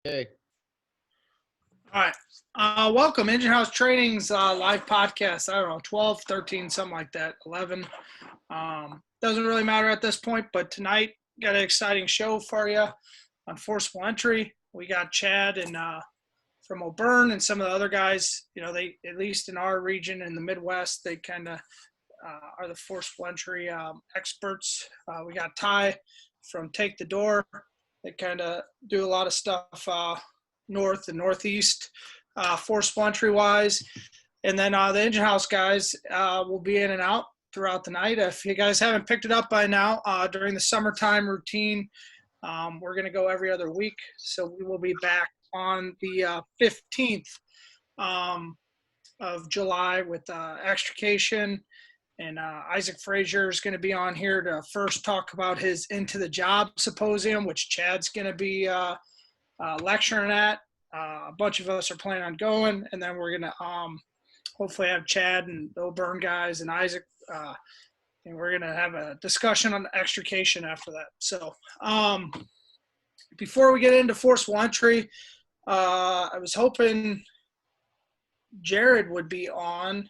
Okay. All right. Welcome, Engine House Training's live podcast. I don't know, 12, 13, something like that, 11. Doesn't really matter at this point, but tonight got an exciting show for you on Forcible Entry. We got Chad and from O'Byrne and some of the other guys. You know, they, at least in our region in the Midwest, they kind of are the Forcible Entry experts. We got Ty from Take the Door. They kind of do a lot of stuff north and northeast, forcible entry wise. And then the Engine House guys will be in and out throughout the night. If you guys haven't picked it up by now, during the summertime routine, we're going to go every other week. So we will be back on the 15th of July with extrication. And Isaac Frazier is going to be on here to first talk about his Into the Job symposium, which Chad's going to be lecturing at. A bunch of us are planning on going, and then we're going to hopefully have Chad and the O'Byrne guys and Isaac, and we're going to have a discussion on extrication after that. So before we get into forcible entry, I was hoping Jared would be on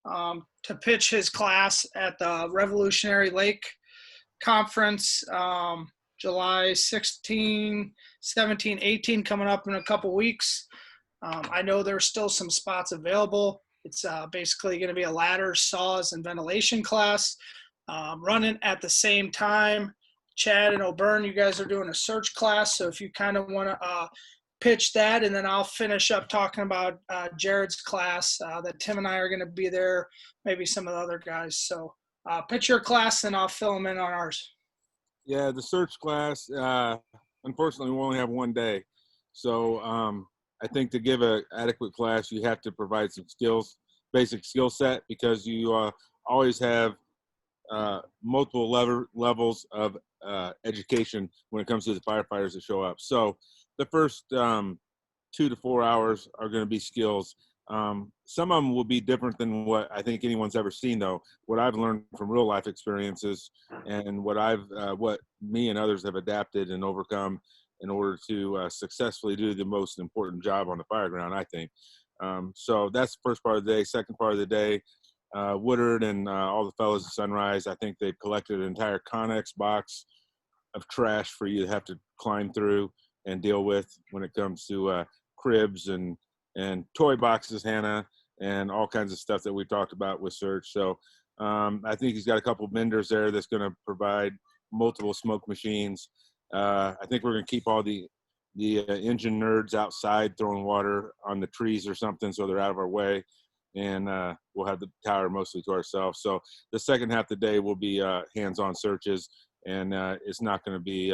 to pitch his class at the Revolutionary Lake Conference, July 16, 17, 18, coming up in a couple weeks. I know there's still some spots available. It's basically going to be a ladders, saws, and ventilation class running at the same time. Chad and O'Byrne, you guys are doing a search class, so if you kind of want to pitch that, and then I'll finish up talking about Jared's class that Tim and I are going to be there, maybe some of the other guys. So pitch your class, and I'll fill them in on ours. Yeah, the search class, unfortunately, we only have one day. So I think to give an adequate class, you have to provide some skills, basic skill set, because you always have multiple levels of education when it comes to the firefighters that show up. So the first 2 to 4 hours are going to be skills. Some of them will be different than what I think anyone's ever seen, though. What I've learned from real life experiences and what me and others have adapted and overcome in order to successfully do the most important job on the fire ground, I think. So that's the first part of the day. Second part of the day, Woodard and all the fellows at Sunrise, I think they've collected an entire Connex box of trash for you to have to climb through and deal with when it comes to cribs and toy boxes, Hannah, and all kinds of stuff that we talked about with search. So I think he's got a couple of vendors there that's going to provide multiple smoke machines. I think we're going to keep all the engine nerds outside throwing water on the trees or something so they're out of our way, and we'll have the tower mostly to ourselves. So the second half of the day will be hands-on searches, and it's not going to be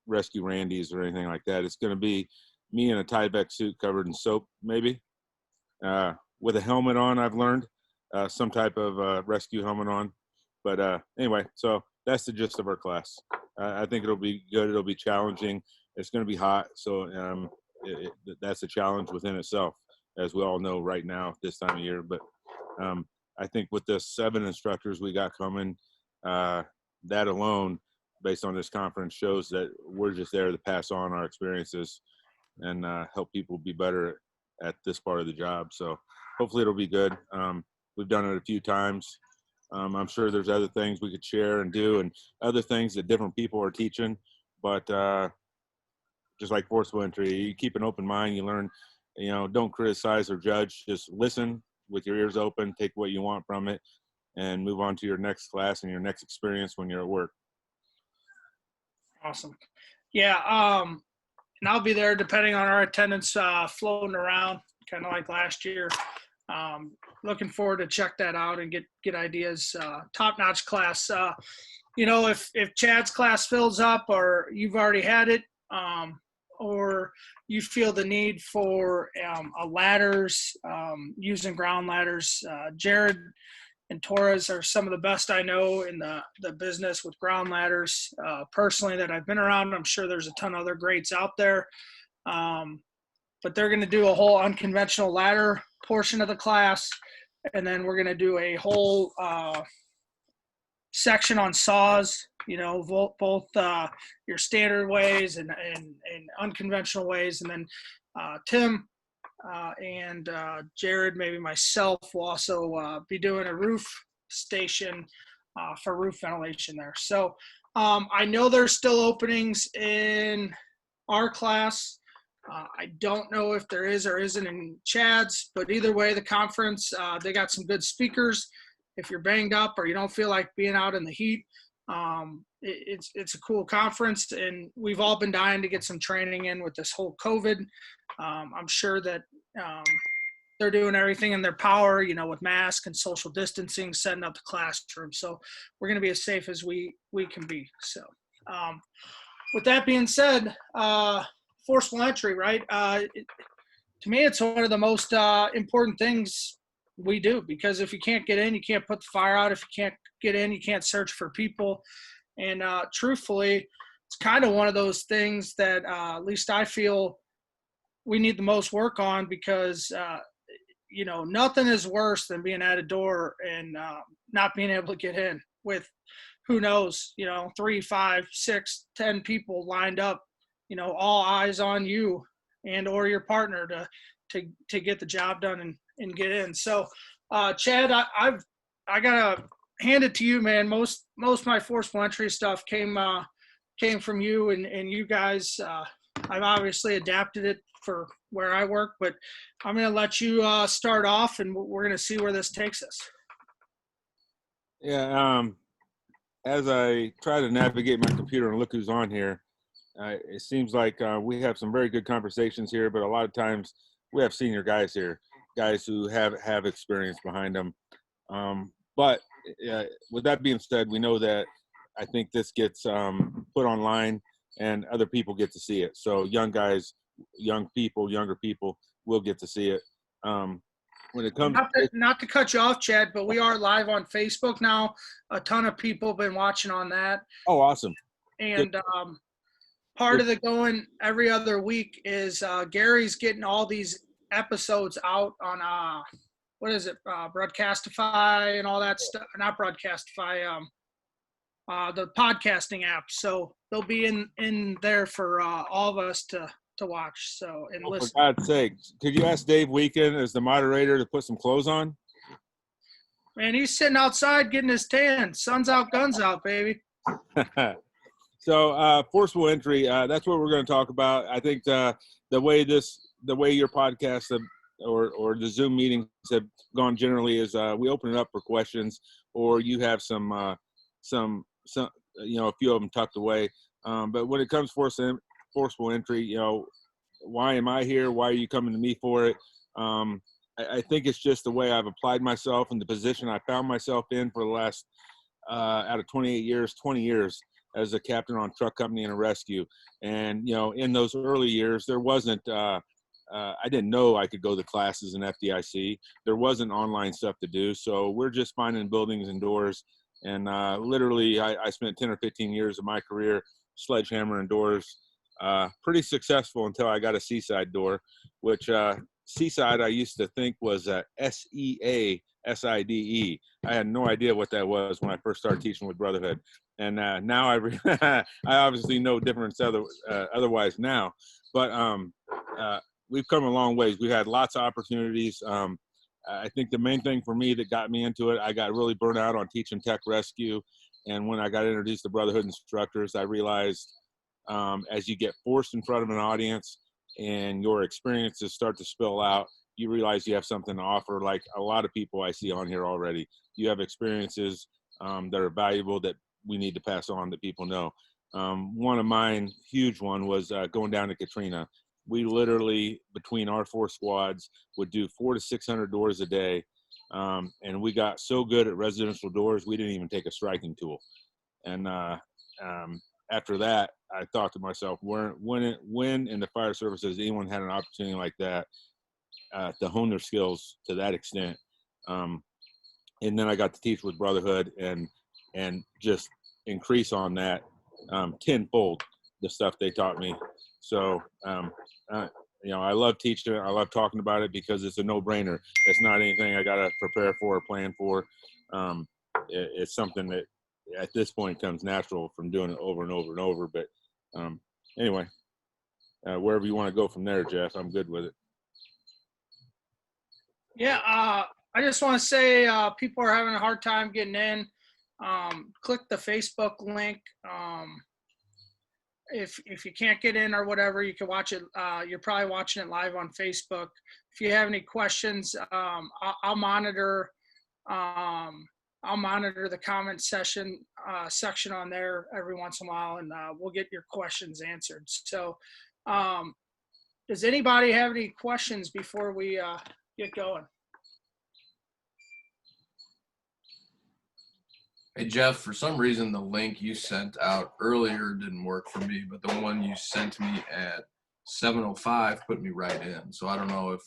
Rescue Randy's or anything like that. It's going to be me in a Tyvek suit covered in soap, maybe, with a helmet on, I've learned, some type of rescue helmet on. But anyway, so that's the gist of our class. I think it'll be good. It'll be challenging. It's going to be hot, so that's a challenge within itself, as we all know right now this time of year. But I think with the 7 instructors we got coming, that alone, based on this conference, shows that we're just there to pass on our experiences and help people be better at this part of the job. So hopefully it'll be good. We've done it a few times. I'm sure there's other things we could share and do, and other things that different people are teaching. But just like forcible entry, you keep an open mind, you learn, don't criticize or judge, just listen with your ears open, take what you want from it, and move on to your next class and your next experience when you're at work. Awesome. Yeah, and I'll be there depending on our attendance floating around, kind of like last year. Looking forward to check that out and get ideas. Top-notch class. If Chad's class fills up, or you've already had it, or you feel the need for a ladders, using ground ladders, Jared and Torres are some of the best I know in the business with ground ladders. Personally, that I've been around, I'm sure there's a ton of other greats out there. But they're going to do a whole unconventional ladder portion of the class, and then we're going to do a whole section on saws both your standard ways and unconventional ways. And then Tim and Jared, maybe myself, will also be doing a roof station for roof ventilation there. So I know there's still openings in our class. I don't know if there is or isn't in Chad's, but either way, the conference, they got some good speakers. If you're banged up or you don't feel like being out in the heat, it's a cool conference, and we've all been dying to get some training in with this whole COVID. I'm sure that they're doing everything in their power, with masks and social distancing, setting up the classroom. So we're going to be as safe as we can be. So with that being said, forcible entry, right? To me, it's one of the most important things we do, because if you can't get in, you can't put the fire out. If you can't get in, you can't search for people. And truthfully, it's kind of one of those things that at least I feel we need the most work on, because nothing is worse than being at a door and not being able to get in with, who knows, 3, 5, 6, 10 people lined up, all eyes on you and or your partner to get the job done and get in. So Chad, I gotta hand it to you, man. Most of my forcible entry stuff came from you and you guys. I've obviously adapted it for where I work, but I'm going to let you start off, and we're going to see where this takes us. Yeah. As I try to navigate my computer and look who's on here, it seems like we have some very good conversations here, but a lot of times we have senior guys here, guys who have experience behind them. But with that being said, we know that I think this gets put online and other people get to see it. So young guys, younger people will get to see it. When it comes not to cut you off, Chad, but we are live on Facebook now. A ton of people have been watching on that. Oh, awesome. And part of the going every other week is Gary's getting all these episodes out on what is it, Broadcastify and all that stuff. Not Broadcastify, the podcasting app. So they'll be in there for all of us to watch. So and listen. For God's sake, could you ask Dave Weekend as the moderator to put some clothes on? Man, he's sitting outside getting his tan. Sun's out, guns out, baby. So forcible entry, that's what we're going to talk about. I think the way your podcast or the Zoom meetings have gone generally is we open it up for questions, or you have some a few of them tucked away. But when it comes to forcible entry, why am I here? Why are you coming to me for it? I think it's just the way I've applied myself and the position I found myself in for the last, out of 28 years, 20 years as a captain on truck company and a rescue. And, in those early years, there wasn't, I didn't know I could go to classes in FDIC. There wasn't online stuff to do. So we're just finding buildings and doors. And literally, I spent 10 or 15 years of my career sledgehammering doors. Pretty successful until I got a Seaside door, which Seaside I used to think was SEASIDE. I had no idea what that was when I first started teaching with Brotherhood. And now I obviously know difference otherwise now. But we've come a long ways. We've had lots of opportunities. I think the main thing for me that got me into it, I got really burnt out on teaching tech rescue. And when I got introduced to Brotherhood instructors, I realized as you get forced in front of an audience and your experiences start to spill out, you realize you have something to offer. Like a lot of people I see on here already, you have experiences that are valuable that we need to pass on that people know. One of mine, huge one, was going down to Katrina. We literally, between our 4 squads, would do 400 to 600 doors a day. And we got so good at residential doors, we didn't even take a striking tool. And after that, I thought to myself, when in the fire service has anyone had an opportunity like that to hone their skills to that extent? And then I got to teach with Brotherhood and just increase on that tenfold, the stuff they taught me. So, I love teaching it. I love talking about it because it's a no-brainer. It's not anything I got to prepare for or plan for. It's something that at this point comes natural from doing it over and over and over. But anyway, wherever you want to go from there, Jeff, I'm good with it. Yeah, I just want to say people are having a hard time getting in. Click the Facebook link. If you can't get in or whatever, you can watch it. You're probably watching it live on Facebook. If you have any questions, I'll monitor. I'll monitor the comment section on there every once in a while, and we'll get your questions answered. So, does anybody have any questions before we get going? Hey, Jeff, for some reason, the link you sent out earlier didn't work for me, but the one you sent me at 7:05 put me right in. So I don't know if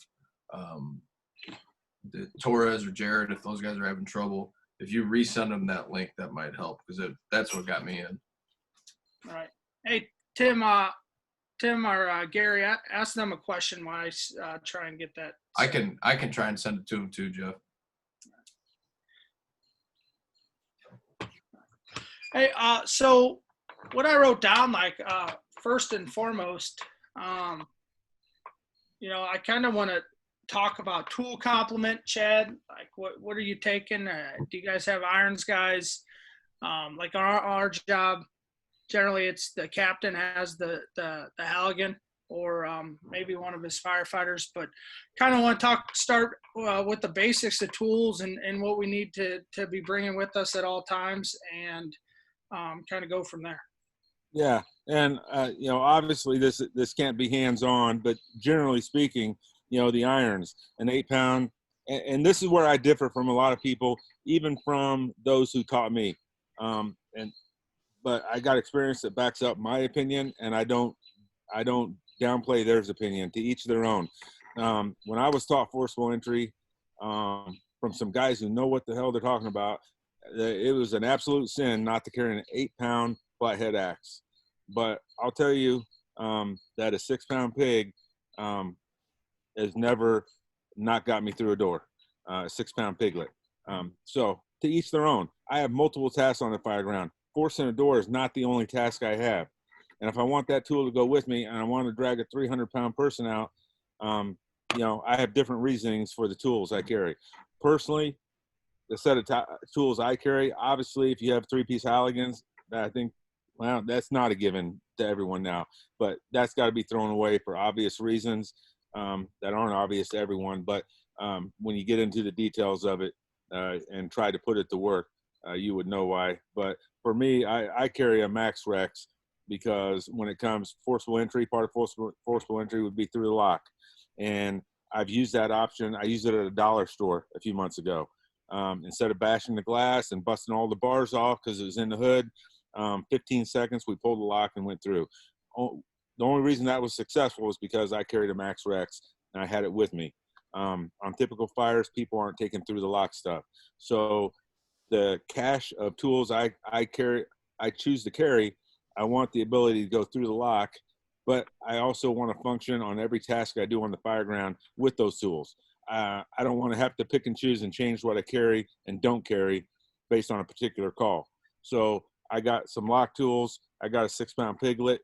Torres or Jared, if those guys are having trouble, if you resend them that link, that might help, because that's what got me in. All right. Hey, Tim or Gary, ask them a question while I try and get that. I can try and send it to them too, Jeff. Hey, so what I wrote down, first and foremost, I kind of want to talk about tool complement, Chad. Like, what are you taking? Do you guys have irons, guys? Like our job, generally it's the captain has the Halligan or maybe one of his firefighters, but kind of want to start with the basics of tools and what we need to be bringing with us at all times, and kind of go from there. Yeah, and obviously this can't be hands-on, but generally speaking, the irons, an 8-pound, and this is where I differ from a lot of people, even from those who taught me. But I got experience that backs up my opinion, and I don't downplay theirs opinion. To each their own. When I was taught forcible entry from some guys who know what the hell they're talking about, it was an absolute sin not to carry an 8-pound flathead axe. But I'll tell you that a 6-pound pig has never not got me through a door. A 6-pound piglet. So to each their own. I have multiple tasks on the fireground. Forcing a door is not the only task I have. And if I want that tool to go with me and I want to drag a 300-pound person out, I have different reasonings for the tools I carry. Personally, the set of tools I carry, obviously, if you have 3-piece Halligans, I think, well, that's not a given to everyone now. But that's got to be thrown away for obvious reasons that aren't obvious to everyone. But when you get into the details of it and try to put it to work, you would know why. But for me, I carry a Max Rex because when it comes forcible entry, part of forcible entry would be through the lock. And I've used that option. I used it at a dollar store a few months ago. Instead of bashing the glass and busting all the bars off because it was in the hood, 15 seconds, we pulled the lock and went through. The only reason that was successful was because I carried a Max Rex and I had it with me. On typical fires, people aren't taking through the lock stuff. So the cache of tools I choose to carry, I want the ability to go through the lock, but I also want to function on every task I do on the fireground with those tools. I don't want to have to pick and choose and change what I carry and don't carry based on a particular call. So I got some lock tools. I got a 6-pound piglet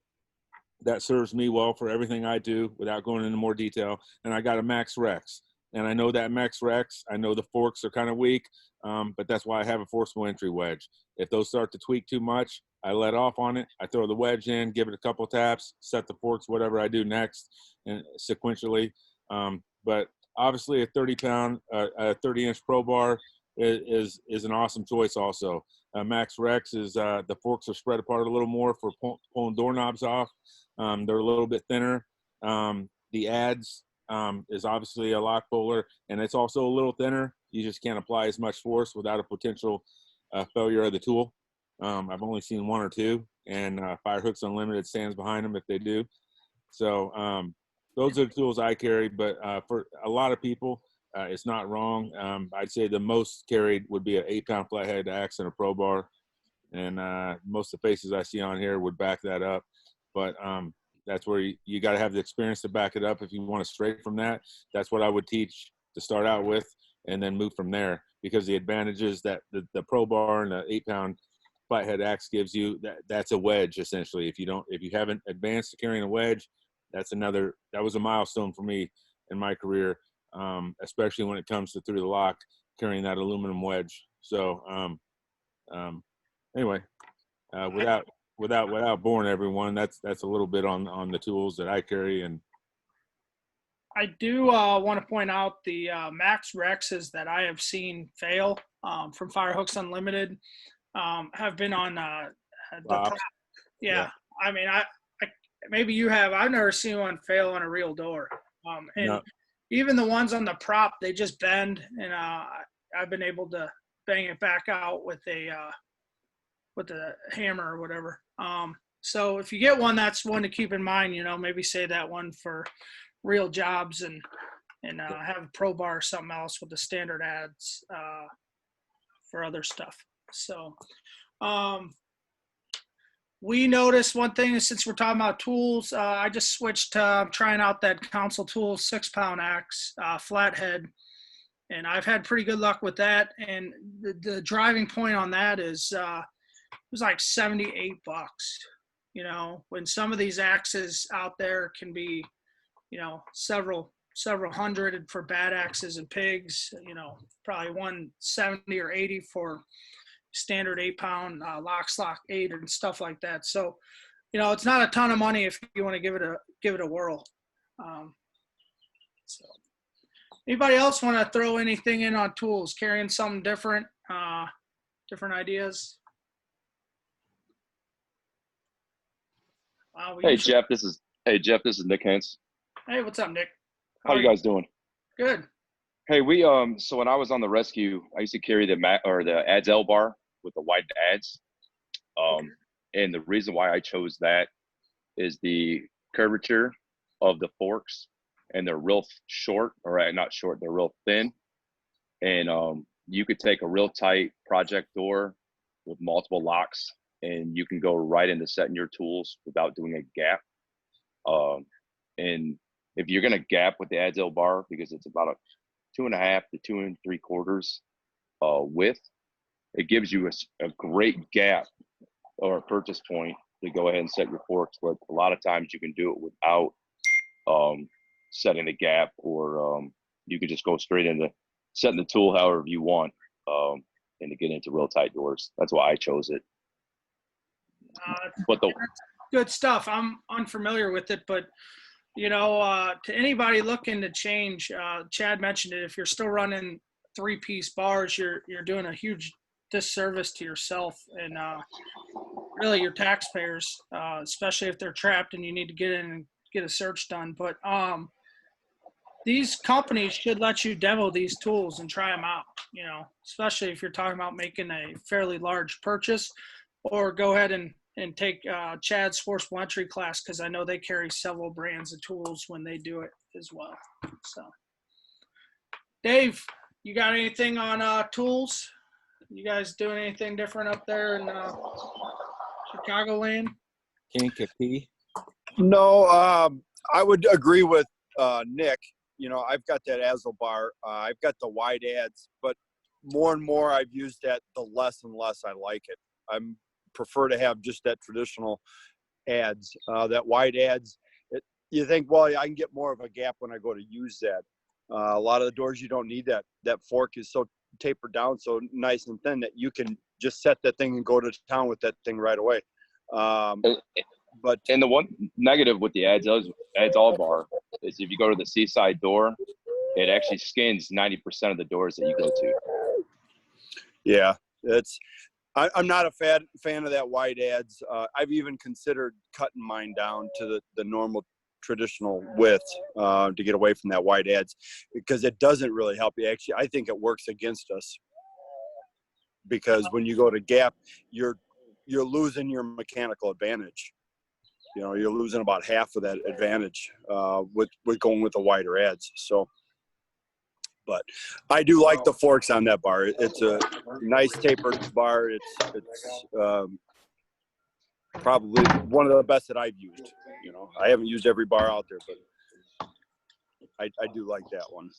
that serves me well for everything I do without going into more detail. And I got a Max Rex. And I know that Max Rex, I know the forks are kind of weak, but that's why I have a forcible entry wedge. If those start to tweak too much, I let off on it. I throw the wedge in, give it a couple taps, set the forks, whatever I do next, and sequentially. But obviously a 30-pound, a 30-inch Pro Bar is an awesome choice also. Max Rex is, the forks are spread apart a little more for pulling doorknobs off. They're a little bit thinner. The ads is obviously a lock puller, and it's also a little thinner. You just can't apply as much force without a potential failure of the tool. I've only seen 1 or 2, and Fire Hooks Unlimited stands behind them if they do. So those are the tools I carry, but for a lot of people, it's not wrong. I'd say the most carried would be an 8-pound flathead axe and a Pro Bar, and most of the faces I see on here would back that up. But that's where you got to have the experience to back it up. If you want to stray from that, that's what I would teach to start out with, and then move from there. Because the advantages that the Pro Bar and the 8-pound flathead axe gives you, that's a wedge essentially. If you haven't advanced to carrying a wedge, that was a milestone for me in my career, especially when it comes to through the lock, carrying that aluminum wedge. So anyway, without boring everyone, that's a little bit on the tools that I carry. And I do want to point out the Max Rexes that I have seen fail from Firehooks Unlimited have been on the prop. Yeah. I mean, I maybe you have. I've never seen one fail on a real door. And No. even the ones on the prop, they just bend, and I've been able to bang it back out with a hammer or whatever. So if you get one, that's one to keep in mind. Maybe save that one for real jobs and have a pro bar or something else with the standard ads for other stuff. So we noticed one thing, since we're talking about tools, I just switched to trying out that Council Tools 6-pound axe flathead, and I've had pretty good luck with that. And the driving point on that is it was like $78. When some of these axes out there can be several hundred for bad axes and pigs, probably 170 or 80 for standard 8-pound lock 8 and stuff like that. So it's not a ton of money if you want to give it a whirl. So anybody else want to throw anything in on tools, carrying something different ideas? Hey Jeff, this is Nick Hens. Hey, what's up, Nick? How you guys doing? Good. Hey, so when I was on the rescue, I used to carry the ads L bar with the wide ads. And the reason why I chose that is the curvature of the forks, and they're real short, or not short, they're real thin. And you could take a real tight project door with multiple locks, and you can go right into setting your tools without doing a gap. And if you're gonna gap with the Adzel bar, because it's about a 2.5 to 2 3/4 width, it gives you a great gap or a purchase point to go ahead and set your forks. But a lot of times you can do it without setting a gap, or you could just go straight into setting the tool however you want, and to get into real tight doors. That's why I chose it. But good stuff. I'm unfamiliar with it, but to anybody looking to change, Chad mentioned it. If you're still running 3-piece bars, you're doing a huge disservice to yourself and really your taxpayers, especially if they're trapped and you need to get in and get a search done. But these companies should let you demo these tools and try them out, especially if you're talking about making a fairly large purchase, or go ahead and take Chad's Forcible Entry class, because I know they carry several brands of tools when they do it as well. So, Dave, you got anything on tools? You guys doing anything different up there in Chicagoland? Kankakee. No, I would agree with Nick. I've got that Azel bar. I've got the wide ads, but more and more I've used that, the less and less I like it. I prefer to have just that traditional ads, that wide ads. You think, well, I can get more of a gap when I go to use that. A lot of the doors you don't need that. That fork is so tapered down, so nice and thin, that you can just set that thing and go to town with that thing right away. But the one negative with the ads all bar is if you go to the seaside door, it actually skins 90% of the doors that you go to. Yeah, I'm not a fan of that wide ads. I've even considered cutting mine down to the normal traditional width to get away from that wide ads, because it doesn't really help you. Actually, I think it works against us, because when you go to gap, you're losing your mechanical advantage. You're losing about half of that advantage with going with the wider ads. So, but I do like the forks on that bar. It's a nice tapered bar. It's probably one of the best that I've used. I haven't used every bar out there, but I do like that one.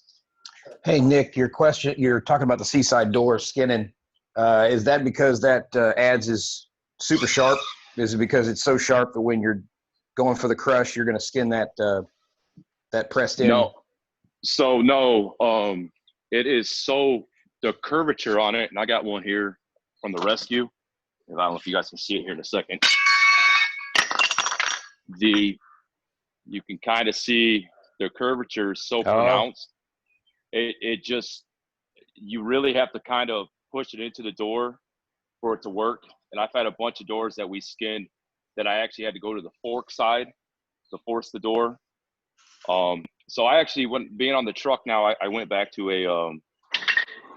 Hey, Nick, your question, you're talking about the seaside door skinning. Is that because that adze is super sharp? Is it because it's so sharp that when you're going for the crush, you're going to skin that that pressed in? No. So no, it is so the curvature on it, and I got one here from the rescue. And I don't know if you guys can see it here in a second. You can kind of see the curvature is so pronounced. It just, you really have to kind of push it into the door for it to work. And I've had a bunch of doors that we skinned that I actually had to go to the fork side to force the door. So I actually, when being on the truck now, I went back to a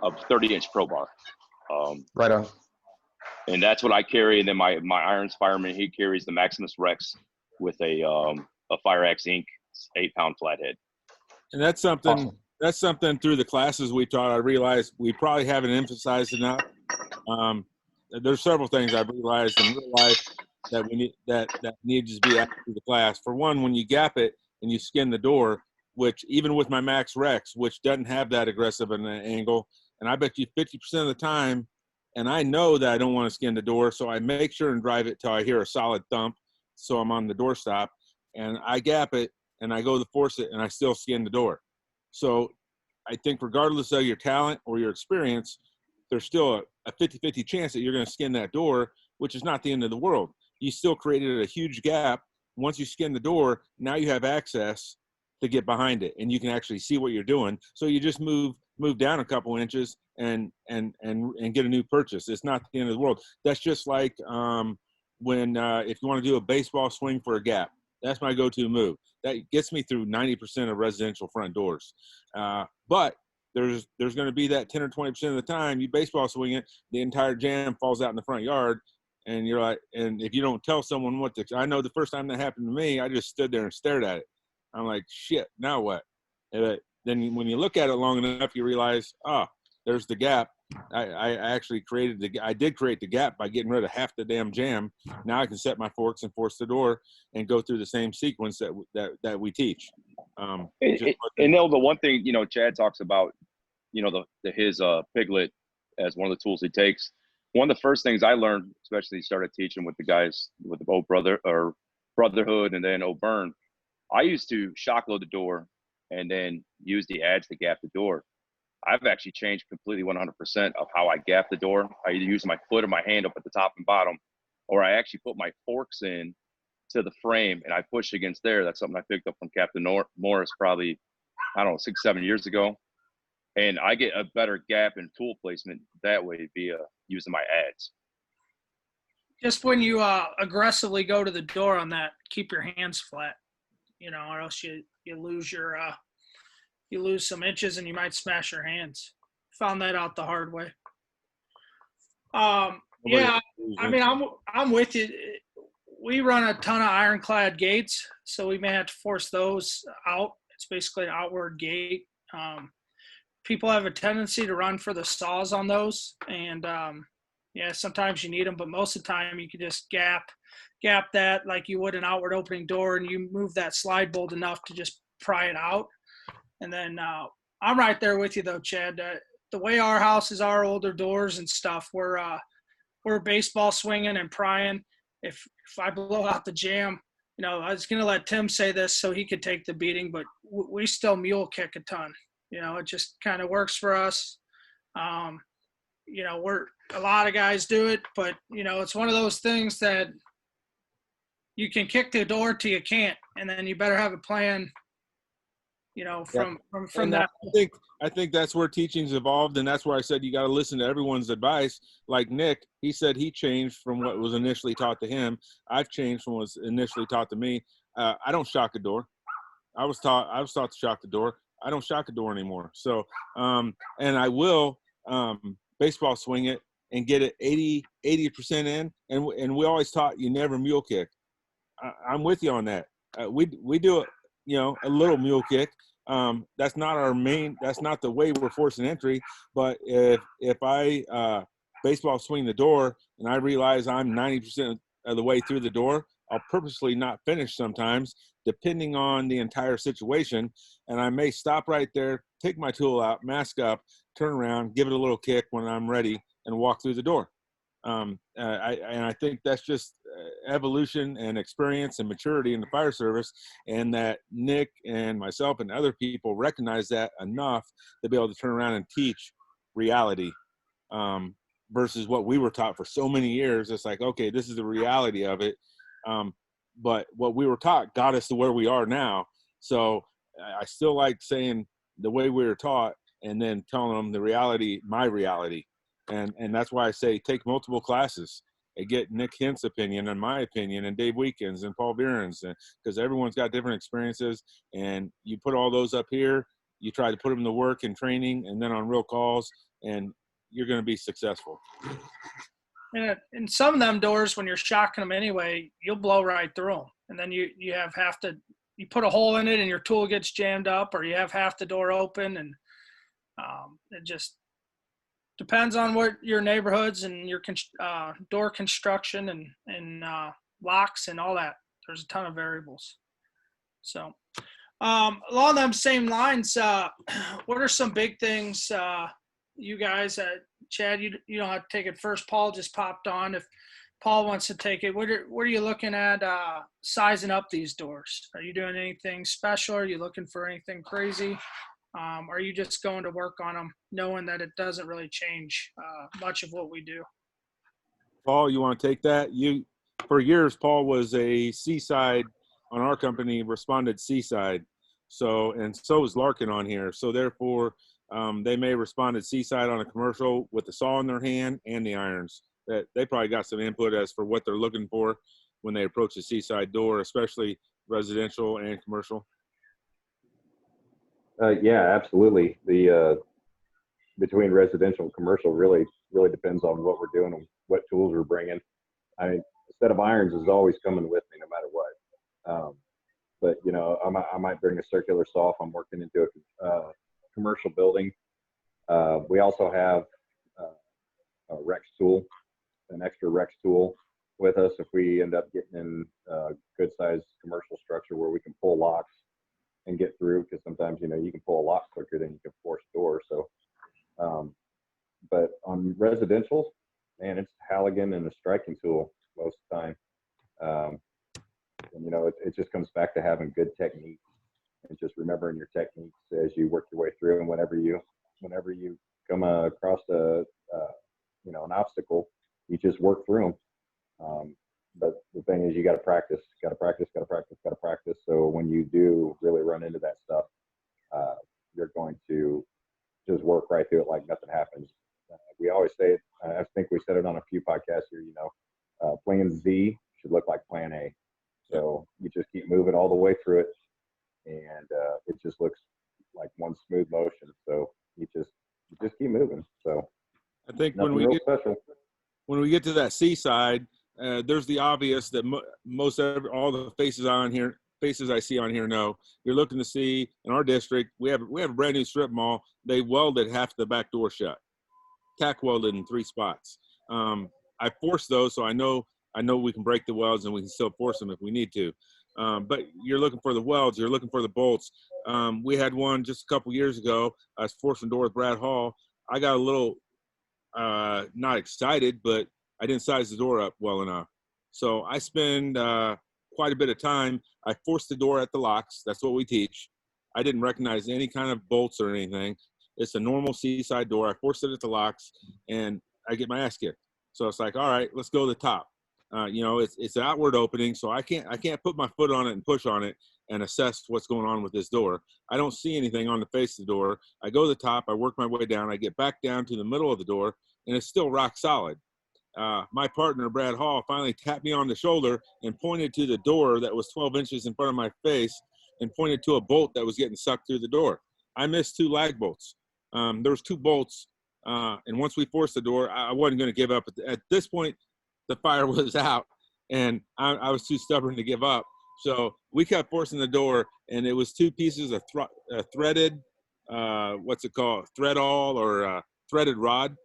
30-inch Pro Bar. Right on. And that's what I carry. And then my Iron Fireman, he carries the Maximus Rex with a Fire Axe Inc. 8-pound flathead. And that's something. Awesome. That's something through the classes we taught. I realized we probably haven't emphasized enough. There's several things I've realized in real life that we need that needs to be added to the class. For one, when you gap it and you skin the door, which even with my Max Rex, which doesn't have that aggressive an angle, and I bet you 50% of the time, and I know that I don't want to skin the door, so I make sure and drive it till I hear a solid thump, so I'm on the doorstop, and I gap it and I go to force it, and I still skin the door. So I think regardless of your talent or your experience, there's still a 50-50 chance that you're going to skin that door, which is not the end of the world. You still created a huge gap. Once you skin the door, now you have access to get behind it, and you can actually see what you're doing. So you just move down a couple inches and get a new purchase. It's not the end of the world. That's just like when if you want to do a baseball swing for a gap. That's my go-to move. That gets me through 90% of residential front doors. But there's going to be that 10 or 20% of the time you baseball swing it, the entire jam falls out in the front yard, and you're like, and if you don't tell someone what to, I know the first time that happened to me, I just stood there and stared at it. I'm like, shit, now what? And then when you look at it long enough, you realize, there's the gap. I actually I did create the gap by getting rid of half the damn jam. Now I can set my forks and force the door and go through the same sequence that we teach. And the one thing, Chad talks about, his Piglet as one of the tools he takes. One of the first things I learned, especially started teaching with the guys with the Brotherhood and then O'Byrne, I used to shock load the door and then use the adze to gap the door. I've actually changed completely 100% of how I gap the door. I either use my foot or my hand up at the top and bottom, or I actually put my forks in to the frame and I push against there. That's something I picked up from Captain Morris probably, 6-7 years ago. And I get a better gap in tool placement that way via using my adze. Just when you aggressively go to the door on that, keep your hands flat, or else you lose you lose some inches and you might smash your hands. Found that out the hard way. Yeah, I mean, I'm with you. We run a ton of ironclad gates, so we may have to force those out. It's basically an outward gate. People have a tendency to run for the saws on those, and sometimes you need them, but most of the time you can just gap that like you would an outward opening door, and you move that slide bolt enough to just pry it out. And then I'm right there with you though, Chad. The way our houses are, older doors and stuff, we're baseball swinging and prying. If I blow out the jam, I was going to let Tim say this so he could take the beating, but we still mule kick a ton. It just kind of works for us. We're a lot of guys do it, but it's one of those things that you can kick the door till you can't, and then you better have a plan. From that. I think that's where teaching's evolved, and that's where I said you got to listen to everyone's advice. Like Nick, he said he changed from what was initially taught to him. I've changed from what was initially taught to me. I don't shock a door. I was taught to shock the door. I don't shock a door anymore. So, and I will baseball swing it and get it 80% in. And we always taught you never mule kick. I'm with you on that. We do it. A little mule kick. That's not the way we're forcing entry. But if I baseball swing the door and I realize I'm 90% of the way through the door, I'll purposely not finish sometimes, depending on the entire situation. And I may stop right there, take my tool out, mask up, turn around, give it a little kick when I'm ready, and walk through the door. I think that's just evolution and experience and maturity in the fire service, and that Nick and myself and other people recognize that enough to be able to turn around and teach reality, versus what we were taught for so many years. It's like, okay, this is the reality of it. But what we were taught got us to where we are now. So I still like saying the way we were taught and then telling them the reality, my reality. And that's why I say take multiple classes and get Nick Hint's opinion and my opinion and Dave Weekins and Paul Behrens, because everyone's got different experiences, and you put all those up here, you try to put them to work in training and then on real calls, and you're going to be successful. And in some of them doors, when you're shocking them anyway, you'll blow right through them. And then you put a hole in it and your tool gets jammed up, or you have half the door open, and it just depends on what your neighborhoods and your door construction and locks and all that. There's a ton of variables. So along them same lines, what are some big things you guys, Chad, you don't have to take it first. Paul just popped on. If Paul wants to take it, what are you looking at sizing up these doors? Are you doing anything special? Are you looking for anything crazy? Are you just going to work on them knowing that it doesn't really change much of what we do? Paul, you want to take that? For years, Paul was a Seaside on our company, responded Seaside. So is Larkin on here. So therefore, they may respond at Seaside on a commercial with the saw in their hand and the irons. That they probably got some input as for what they're looking for when they approach the Seaside door, especially residential and commercial. Yeah, absolutely. The between residential and commercial really depends on what we're doing and what tools we're bringing. I mean, a set of irons is always coming with me no matter what. But you know, I might bring a circular saw if I'm working into a commercial building. We also have a Rex tool, an extra Rex tool with us if we end up getting in a good sized commercial structure where we can pull locks and get through, because sometimes, you know, you can pull a lock quicker than you can force a door. So, but on residential, man, it's Halligan and a striking tool most of the time. And, you know, it just comes back to having good technique and just remembering your techniques as you work your way through. And whenever you come across you know, an obstacle, you just work through them. But the thing is, you got to practice. So when you do really run into that stuff, you're going to just work right through it like nothing happens. We always say it. I think we said it on a few podcasts here. You know, Plan Z should look like Plan A. So you just keep moving all the way through it, and it just looks like one smooth motion. So you just keep moving. So I think when we get to that Seaside, there's the obvious that all the faces I see on here know. You're looking to see in our district, we have a brand new strip mall. They welded half the back door shut, tack welded in 3 spots. I forced those, so I know we can break the welds and we can still force them if we need to. But you're looking for the welds, you're looking for the bolts. We had one just a couple years ago. I was forcing a door with Brad Hall. I got a little not excited, but I didn't size the door up well enough. So I spend quite a bit of time. I forced the door at the locks. That's what we teach. I didn't recognize any kind of bolts or anything. It's a normal Seaside door. I forced it at the locks, and I get my ass kicked. So it's like, all right, let's go to the top. You know, it's an outward opening, so I can't put my foot on it and push on it and assess what's going on with this door. I don't see anything on the face of the door. I go to the top, I work my way down, I get back down to the middle of the door, and it's still rock solid. My partner, Brad Hall, finally tapped me on the shoulder and pointed to the door that was 12 inches in front of my face and pointed to a bolt that was getting sucked through the door. I missed 2 lag bolts. There was 2 bolts, and once we forced the door, I wasn't going to give up. At this point, the fire was out, and I was too stubborn to give up. So we kept forcing the door, and it was 2 pieces of threaded, thread-all or threaded rod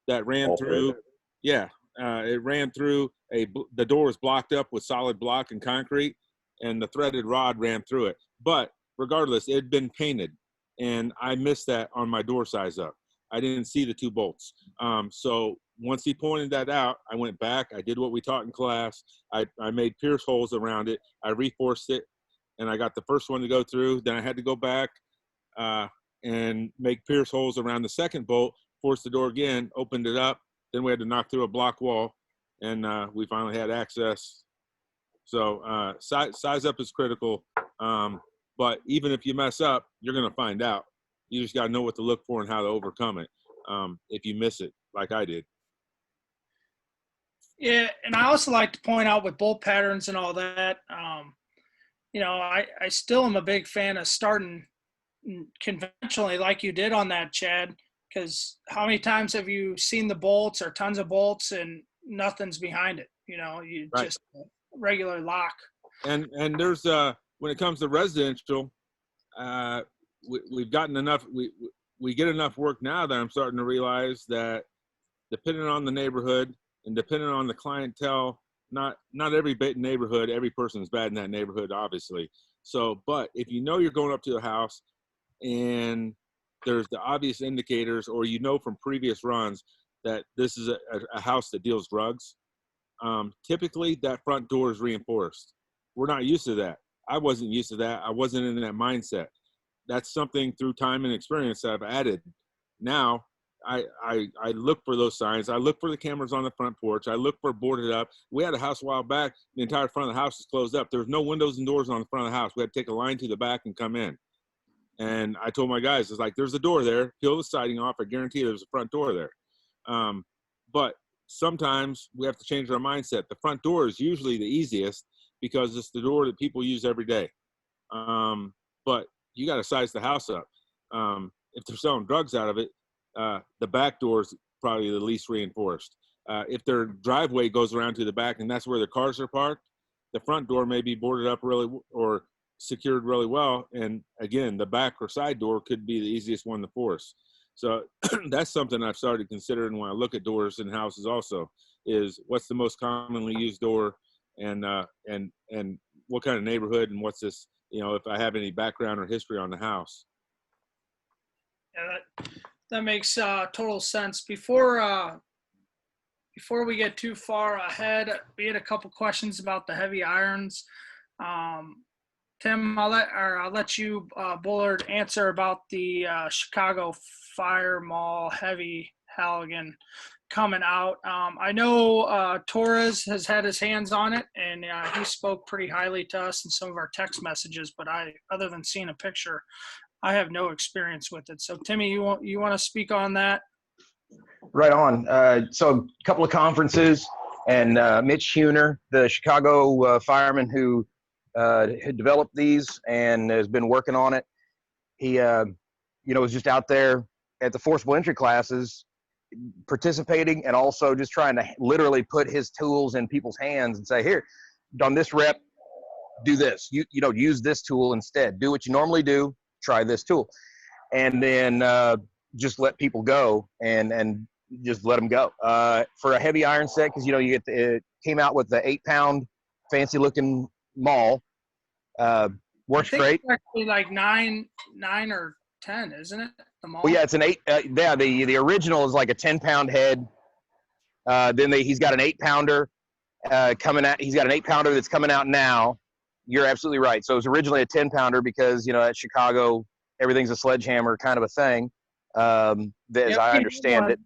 that ran through. Yeah, it ran through the door was blocked up with solid block and concrete, and the threaded rod ran through it. But regardless, it had been painted, and I missed that on my door size up. I didn't see the 2 bolts. So once he pointed that out, I went back. I did what we taught in class. I made pierce holes around it. I reforced it, and I got the first one to go through. Then I had to go back and make pierce holes around the second bolt, force the door again, opened it up. Then we had to knock through a block wall, and we finally had access. So size up is critical. But even if you mess up, you're going to find out. You just got to know what to look for and how to overcome it if you miss it, like I did. Yeah, and I also like to point out with bolt patterns and all that, I still am a big fan of starting conventionally like you did on that, Chad, because how many times have you seen the bolts or tons of bolts and nothing's behind it? You Right. just regular lock. And there's when it comes to residential, we've gotten enough. We get enough work now that I'm starting to realize that depending on the neighborhood and depending on the clientele, not every neighborhood, every person's bad in that neighborhood, obviously. So, but if you know you're going up to a house and there's the obvious indicators, or from previous runs that this is a house that deals drugs, typically that front door is reinforced. We're not used to that. I wasn't used to that. I wasn't in that mindset. That's something through time and experience that I've added. Now, I look for those signs. I look for the cameras on the front porch. I look for boarded up. We had a house a while back. The entire front of the house is closed up. There's no windows and doors on the front of the house. We had to take a line to the back and come in. And I told my guys, it's like, there's a door there. Peel the siding off. I guarantee there's a front door there. But sometimes we have to change our mindset. The front door is usually the easiest because it's the door that people use every day. But you got to size the house up. If they're selling drugs out of it, the back door is probably the least reinforced. If their driveway goes around to the back and that's where their cars are parked, the front door may be boarded up or secured really well. And again, the back or side door could be the easiest one to force. So that's something I've started considering when I look at doors in houses also, is what's the most commonly used door and what kind of neighborhood and what's this, if I have any background or history on the house. Yeah, that makes total sense. Before we get too far ahead, we had a couple questions about the heavy irons. Tim, I'll let you, Bullard, answer about the Chicago Fire Mall Heavy Halligan coming out. I know Torres has had his hands on it, and he spoke pretty highly to us in some of our text messages. But other than seeing a picture, I have no experience with it. So, Timmy, you want to speak on that? Right on. So a couple of conferences, and Mitch Huner, the Chicago fireman who had developed these and has been working on it. He, was just out there at the Forcible Entry classes participating and also just trying to literally put his tools in people's hands and say, here, on this rep, do this. Use this tool instead. Do what you normally do. Try this tool. And then just let people go and just let them go. For a heavy iron set, because, it came out with the 8-pound fancy looking maul. Works great. It's actually like 9 or 10, isn't it? The maul? Well, yeah, it's an 8. The original is like a 10-pound head. Then he's got an 8-pounder coming out. He's got an 8-pounder that's coming out now. You're absolutely right. So it was originally a 10-pounder because, at Chicago, everything's a sledgehammer kind of a thing, as I understand it.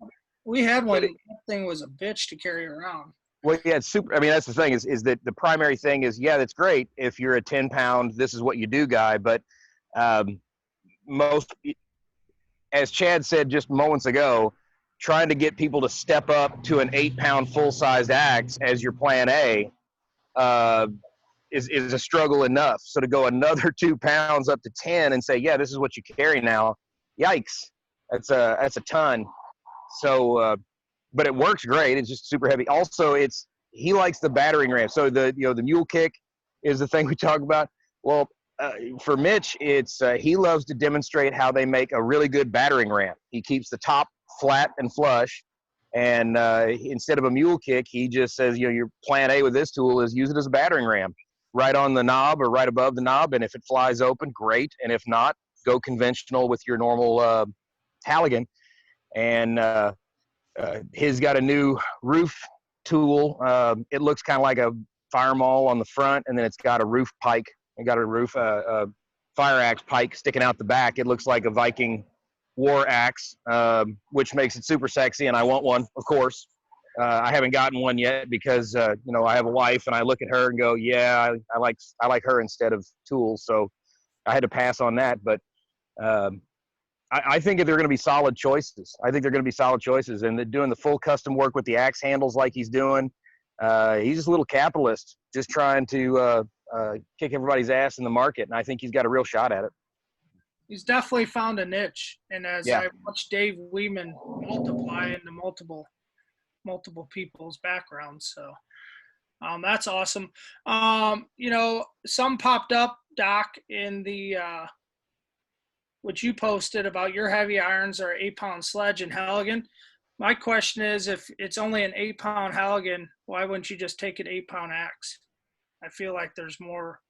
We had one. That thing was a bitch to carry around. Well, yeah, it's super. I mean, that's the thing is that the primary thing is, yeah, that's great. If you're a 10-pound, this is what you do guy. But most, as Chad said just moments ago, trying to get people to step up to an 8-pound full-sized axe as your plan A is a struggle enough. So to go another 2 pounds up to 10 and say, yeah, this is what you carry now, yikes, that's a ton. So, but it works great. It's just super heavy. Also, he likes the battering ram. So the mule kick is the thing we talk about. Well, for Mitch, he loves to demonstrate how they make a really good battering ram. He keeps the top flat and flush. And instead of a mule kick, he just says, your plan A with this tool is use it as a battering ram, right on the knob or right above the knob. And if it flies open, great. And if not, go conventional with your normal Halligan. And His got a new roof tool. It looks kind of like a fire maul on the front, and then it's got a roof pike. It got a roof fire axe pike sticking out the back. It looks like a Viking war axe, which makes it super sexy, and I want one, of course. I haven't gotten one yet because you know, I have a wife, and I look at her and go, yeah, I like her instead of tools. So I had to pass on that, but I think they're going to be solid choices. I think they're going to be solid choices, and they're doing the full custom work with the axe handles like he's doing. He's just a little capitalist, just trying to kick everybody's ass in the market, and I think he's got a real shot at it. He's definitely found a niche, and as Yeah. I watch Dave Weeman multiply into multiple people's backgrounds, so that's awesome. You know, some popped up, Doc, in the what you posted about your heavy irons or 8-pound sledge in Halligan. My question is, if it's only an 8-pound Halligan, why wouldn't you just take an 8-pound axe? I feel like there's more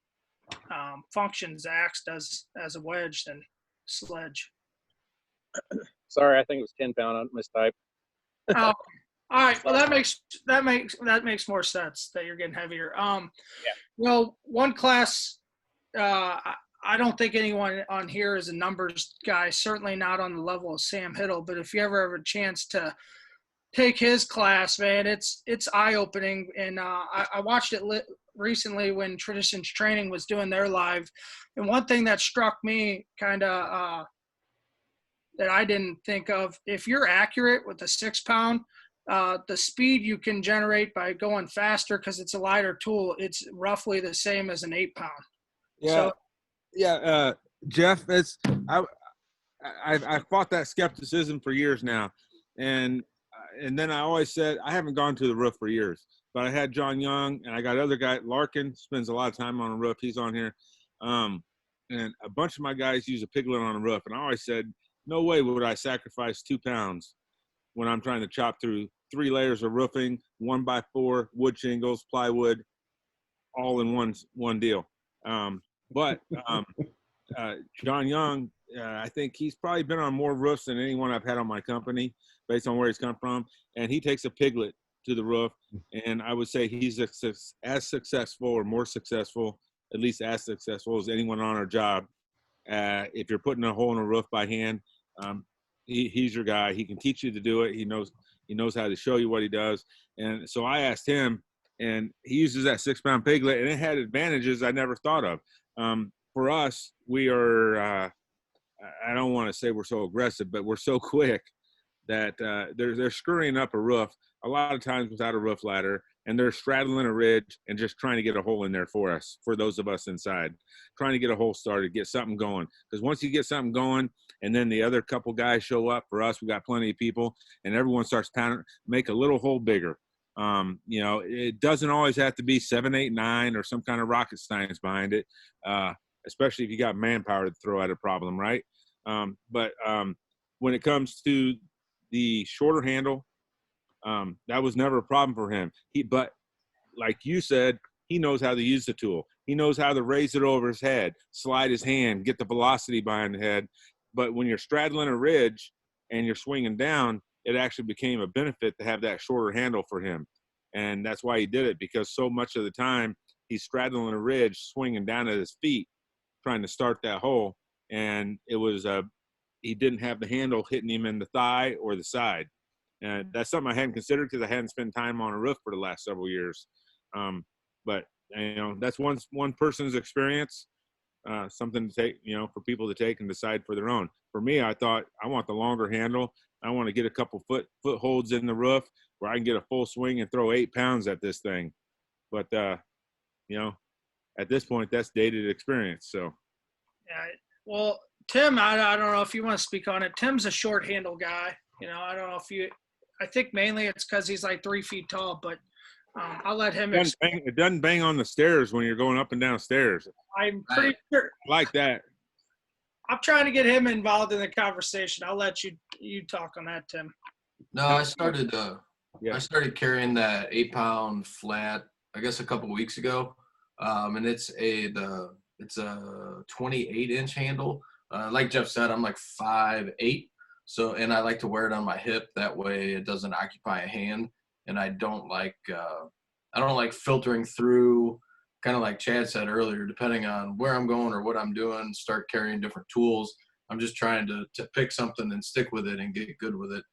functions axe does as a wedge than sledge. Sorry, I think it was 10-pound. I mistyped. Oh, all right. Well, that makes more sense that you're getting heavier. Yeah. You know, one class. I don't think anyone on here is a numbers guy. Certainly not on the level of Sam Hiddle. But if you ever have a chance to take his class, man, it's eye opening. And I watched it recently when Traditions Training was doing their live, and one thing that struck me kind of that I didn't think of, if you're accurate with a 6-pound, the speed you can generate by going faster because it's a lighter tool, it's roughly the same as an 8-pound. Yeah. So, Yeah, Jeff, I've fought that skepticism for years now, and then I always said I haven't gone to the roof for years, but I had John Young, and I got other guy Larkin spends a lot of time on the roof. He's on here, and a bunch of my guys use a piglet on the roof, and I always said no way would I sacrifice 2 pounds when I'm trying to chop through 3 layers of roofing, 1x4 wood shingles, plywood, all in one deal. But John Young, I think he's probably been on more roofs than anyone I've had on my company based on where he's come from. And he takes a piglet to the roof. And I would say he's as successful or more successful, at least as successful as anyone on our job. If you're putting a hole in a roof by hand, he's your guy. He can teach you to do it. He knows how to show you what he does. And so I asked him, and he uses that 6-pound piglet, and it had advantages I never thought of. For us, we are, I don't want to say we're so aggressive, but we're so quick that they're scurrying up a roof a lot of times without a roof ladder, and they're straddling a ridge and just trying to get a hole in there for us, for those of us inside, trying to get a hole started, get something going. Because once you get something going, and then the other couple guys show up, for us, we got plenty of people, and everyone starts pounding, make a little hole bigger. You know, it doesn't always have to be 7, 8, 9 or some kind of rocket science behind it, especially if you got manpower to throw at a problem, right? But when it comes to the shorter handle, that was never a problem for him. But like you said, he knows how to use the tool. He knows how to raise it over his head, slide his hand, get the velocity behind the head. But when you're straddling a ridge and you're swinging down, it actually became a benefit to have that shorter handle for him. And that's why he did it, because so much of the time he's straddling a ridge, swinging down at his feet, trying to start that hole. And it was, he didn't have the handle hitting him in the thigh or the side. And that's something I hadn't considered because I hadn't spent time on a roof for the last several years. But, you know, that's one person's experience, something to take, you know, for people to take and decide for their own. For me, I thought I want the longer handle. I want to get a couple footholds in the roof where I can get a full swing and throw 8 pounds at this thing. But, you know, at this point, that's dated experience. So, yeah. Well, Tim, I don't know if you want to speak on it. Tim's a short handle guy. You know, I don't know if you. I think mainly it's because he's like 3 feet tall. But I'll let him. It doesn't bang on the stairs when you're going up and down stairs. I'm pretty sure. I like that. I'm trying to get him involved in the conversation. I'll let you talk on that, Tim. No, I started carrying that 8-pound flat, I guess, a couple weeks ago, and it's a 28-inch handle. Like Jeff said, I'm like 5'8", So, and I like to wear it on my hip. That way it doesn't occupy a hand. And I don't like filtering through, kind of like Chad said earlier, depending on where I'm going or what I'm doing, start carrying different tools. I'm just trying to pick something and stick with it and get good with it.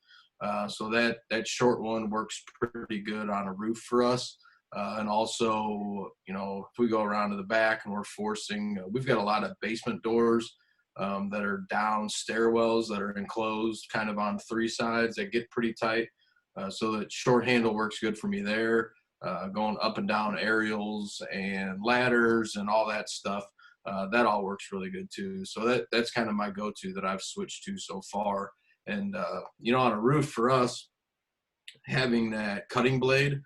So that short one works pretty good on a roof for us. And also, if we go around to the back and we're forcing, we've got a lot of basement doors that are down stairwells that are enclosed kind of on three sides that get pretty tight. So that short handle works good for me there. Going up and down aerials and ladders and all that stuff. That all works really good too. So that's kind of my go-to that I've switched to so far. And, on a roof for us, having that cutting blade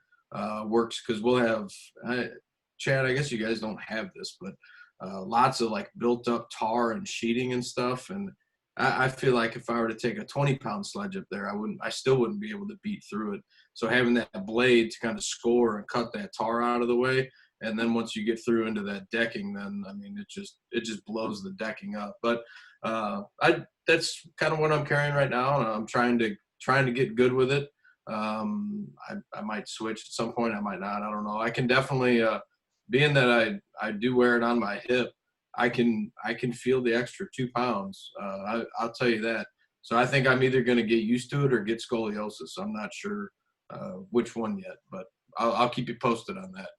works because we'll have, Chad, I guess you guys don't have this, but lots of like built up tar and sheeting and stuff. And I feel like if I were to take a 20-pound sledge up there, I still wouldn't be able to beat through it. So having that blade to kind of score and cut that tar out of the way. And then once you get through into that decking, then, I mean, it just blows the decking up. But that's kind of what I'm carrying right now. And I'm trying to get good with it. I might switch at some point. I might not. I don't know. I can definitely, being that I do wear it on my hip, I can feel the extra 2 pounds. I'll tell you that. So I think I'm either going to get used to it or get scoliosis. I'm not sure which one yet, but I'll keep you posted on that.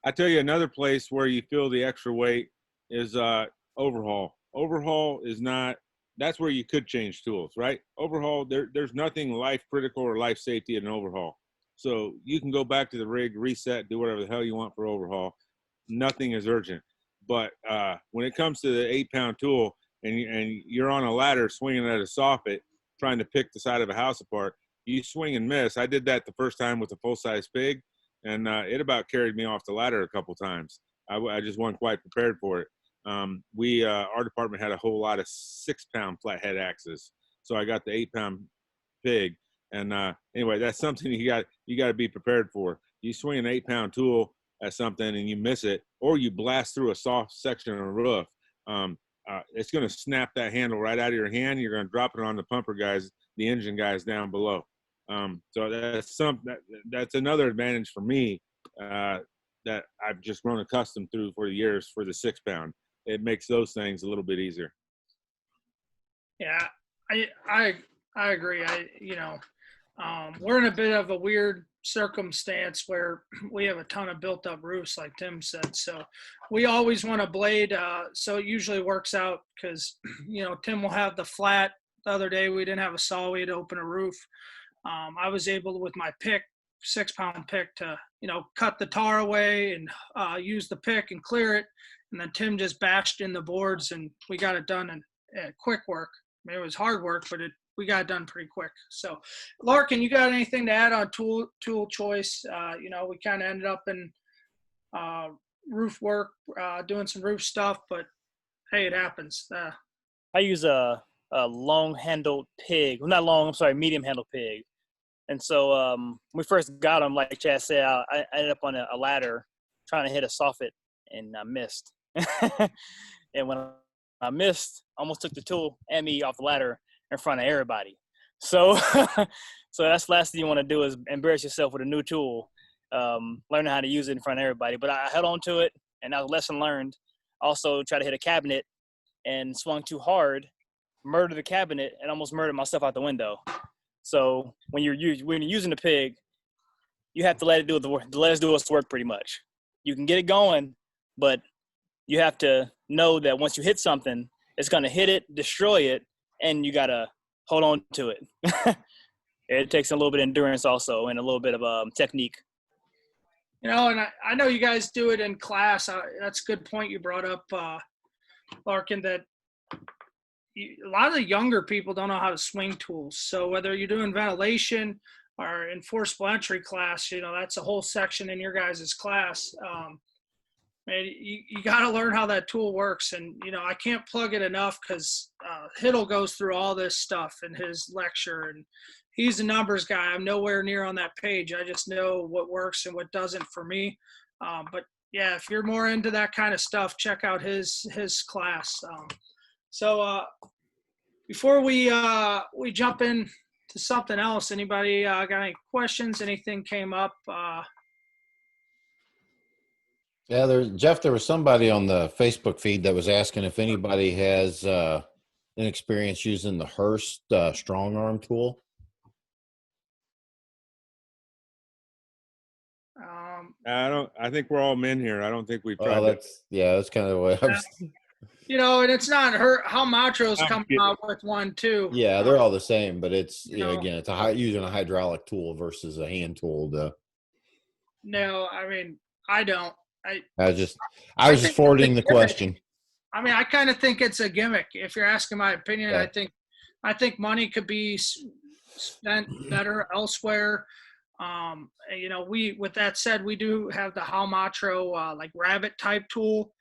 I tell you, another place where you feel the extra weight is overhaul. Overhaul is not, that's where you could change tools, right? Overhaul, there's nothing life critical or life safety in an overhaul. So you can go back to the rig, reset, do whatever the hell you want for overhaul. Nothing is urgent. But when it comes to the 8-pound tool and you're on a ladder swinging at a soffit, trying to pick the side of a house apart, you swing and miss. I did that the first time with a full-size pig, and it about carried me off the ladder a couple times. I just wasn't quite prepared for it. Our department had a whole lot of 6-pound flathead axes, so I got the 8-pound pig. And anyway, that's something you got to be prepared for. You swing an 8-pound tool at something and you miss it, or you blast through a soft section of a roof, it's going to snap that handle right out of your hand. You're going to drop it on the pumper guys, the engine guys down below. So that's another advantage for me that I've just grown accustomed through for the years for the 6-pound. It makes those things a little bit easier. Yeah, I agree. We're in a bit of a weird circumstance where we have a ton of built up roofs, like Tim said. So we always want a blade. So it usually works out because, Tim will have the flat. The other day we didn't have a saw. We had to open a roof. I was able to, with my pick, 6-pound pick, to, cut the tar away and use the pick and clear it. And then Tim just bashed in the boards and we got it done in quick work. I mean, it was hard work, but we got it done pretty quick. So, Larkin, you got anything to add on tool choice? We kind of ended up in roof work, doing some roof stuff, but hey, it happens. I use a long-handled pig. Well, not long, I'm sorry, medium-handled pig. And so when we first got them, like Chad said, I ended up on a ladder trying to hit a soffit, and I missed. And when I missed, I almost took the tool and me off the ladder in front of everybody. So so that's the last thing you want to do is embarrass yourself with a new tool, learning how to use it in front of everybody. But I held on to it, and that was a lesson learned. Also, try to hit a cabinet and swung too hard, murdered the cabinet, and almost murdered myself out the window. So when you're using the pig, you have to let it do its work pretty much. You can get it going, but you have to know that once you hit something, it's going to hit it, destroy it, and you got to hold on to it. It takes a little bit of endurance also and a little bit of technique. And I know you guys do it in class. That's a good point you brought up, Larkin, that a lot of the younger people don't know how to swing tools. So whether you're doing ventilation or in Forcible Entry class, that's a whole section in your guys' class. Man, you got to learn how that tool works. And, I can't plug it enough because Hiddle goes through all this stuff in his lecture. And he's a numbers guy. I'm nowhere near on that page. I just know what works and what doesn't for me. But, yeah, if you're more into that kind of stuff, check out his class. So Before we jump in to something else, anybody got any questions? Anything came up? Yeah, Jeff, there was somebody on the Facebook feed that was asking if anybody has an experience using the Hurst strong arm tool. I think we're all men here. I don't think we've tried Well, that's kind of the way I was. And it's not her. How Matro's coming out with one too. Yeah, they're all the same, but it's again, it's using a hydraulic tool versus a hand tool. No, I mean I don't. I was just forwarding the question. I mean, I kind of think it's a gimmick. If you're asking my opinion, yeah. I think money could be spent better elsewhere. With that said, we do have the Halmatro like rabbit type tool.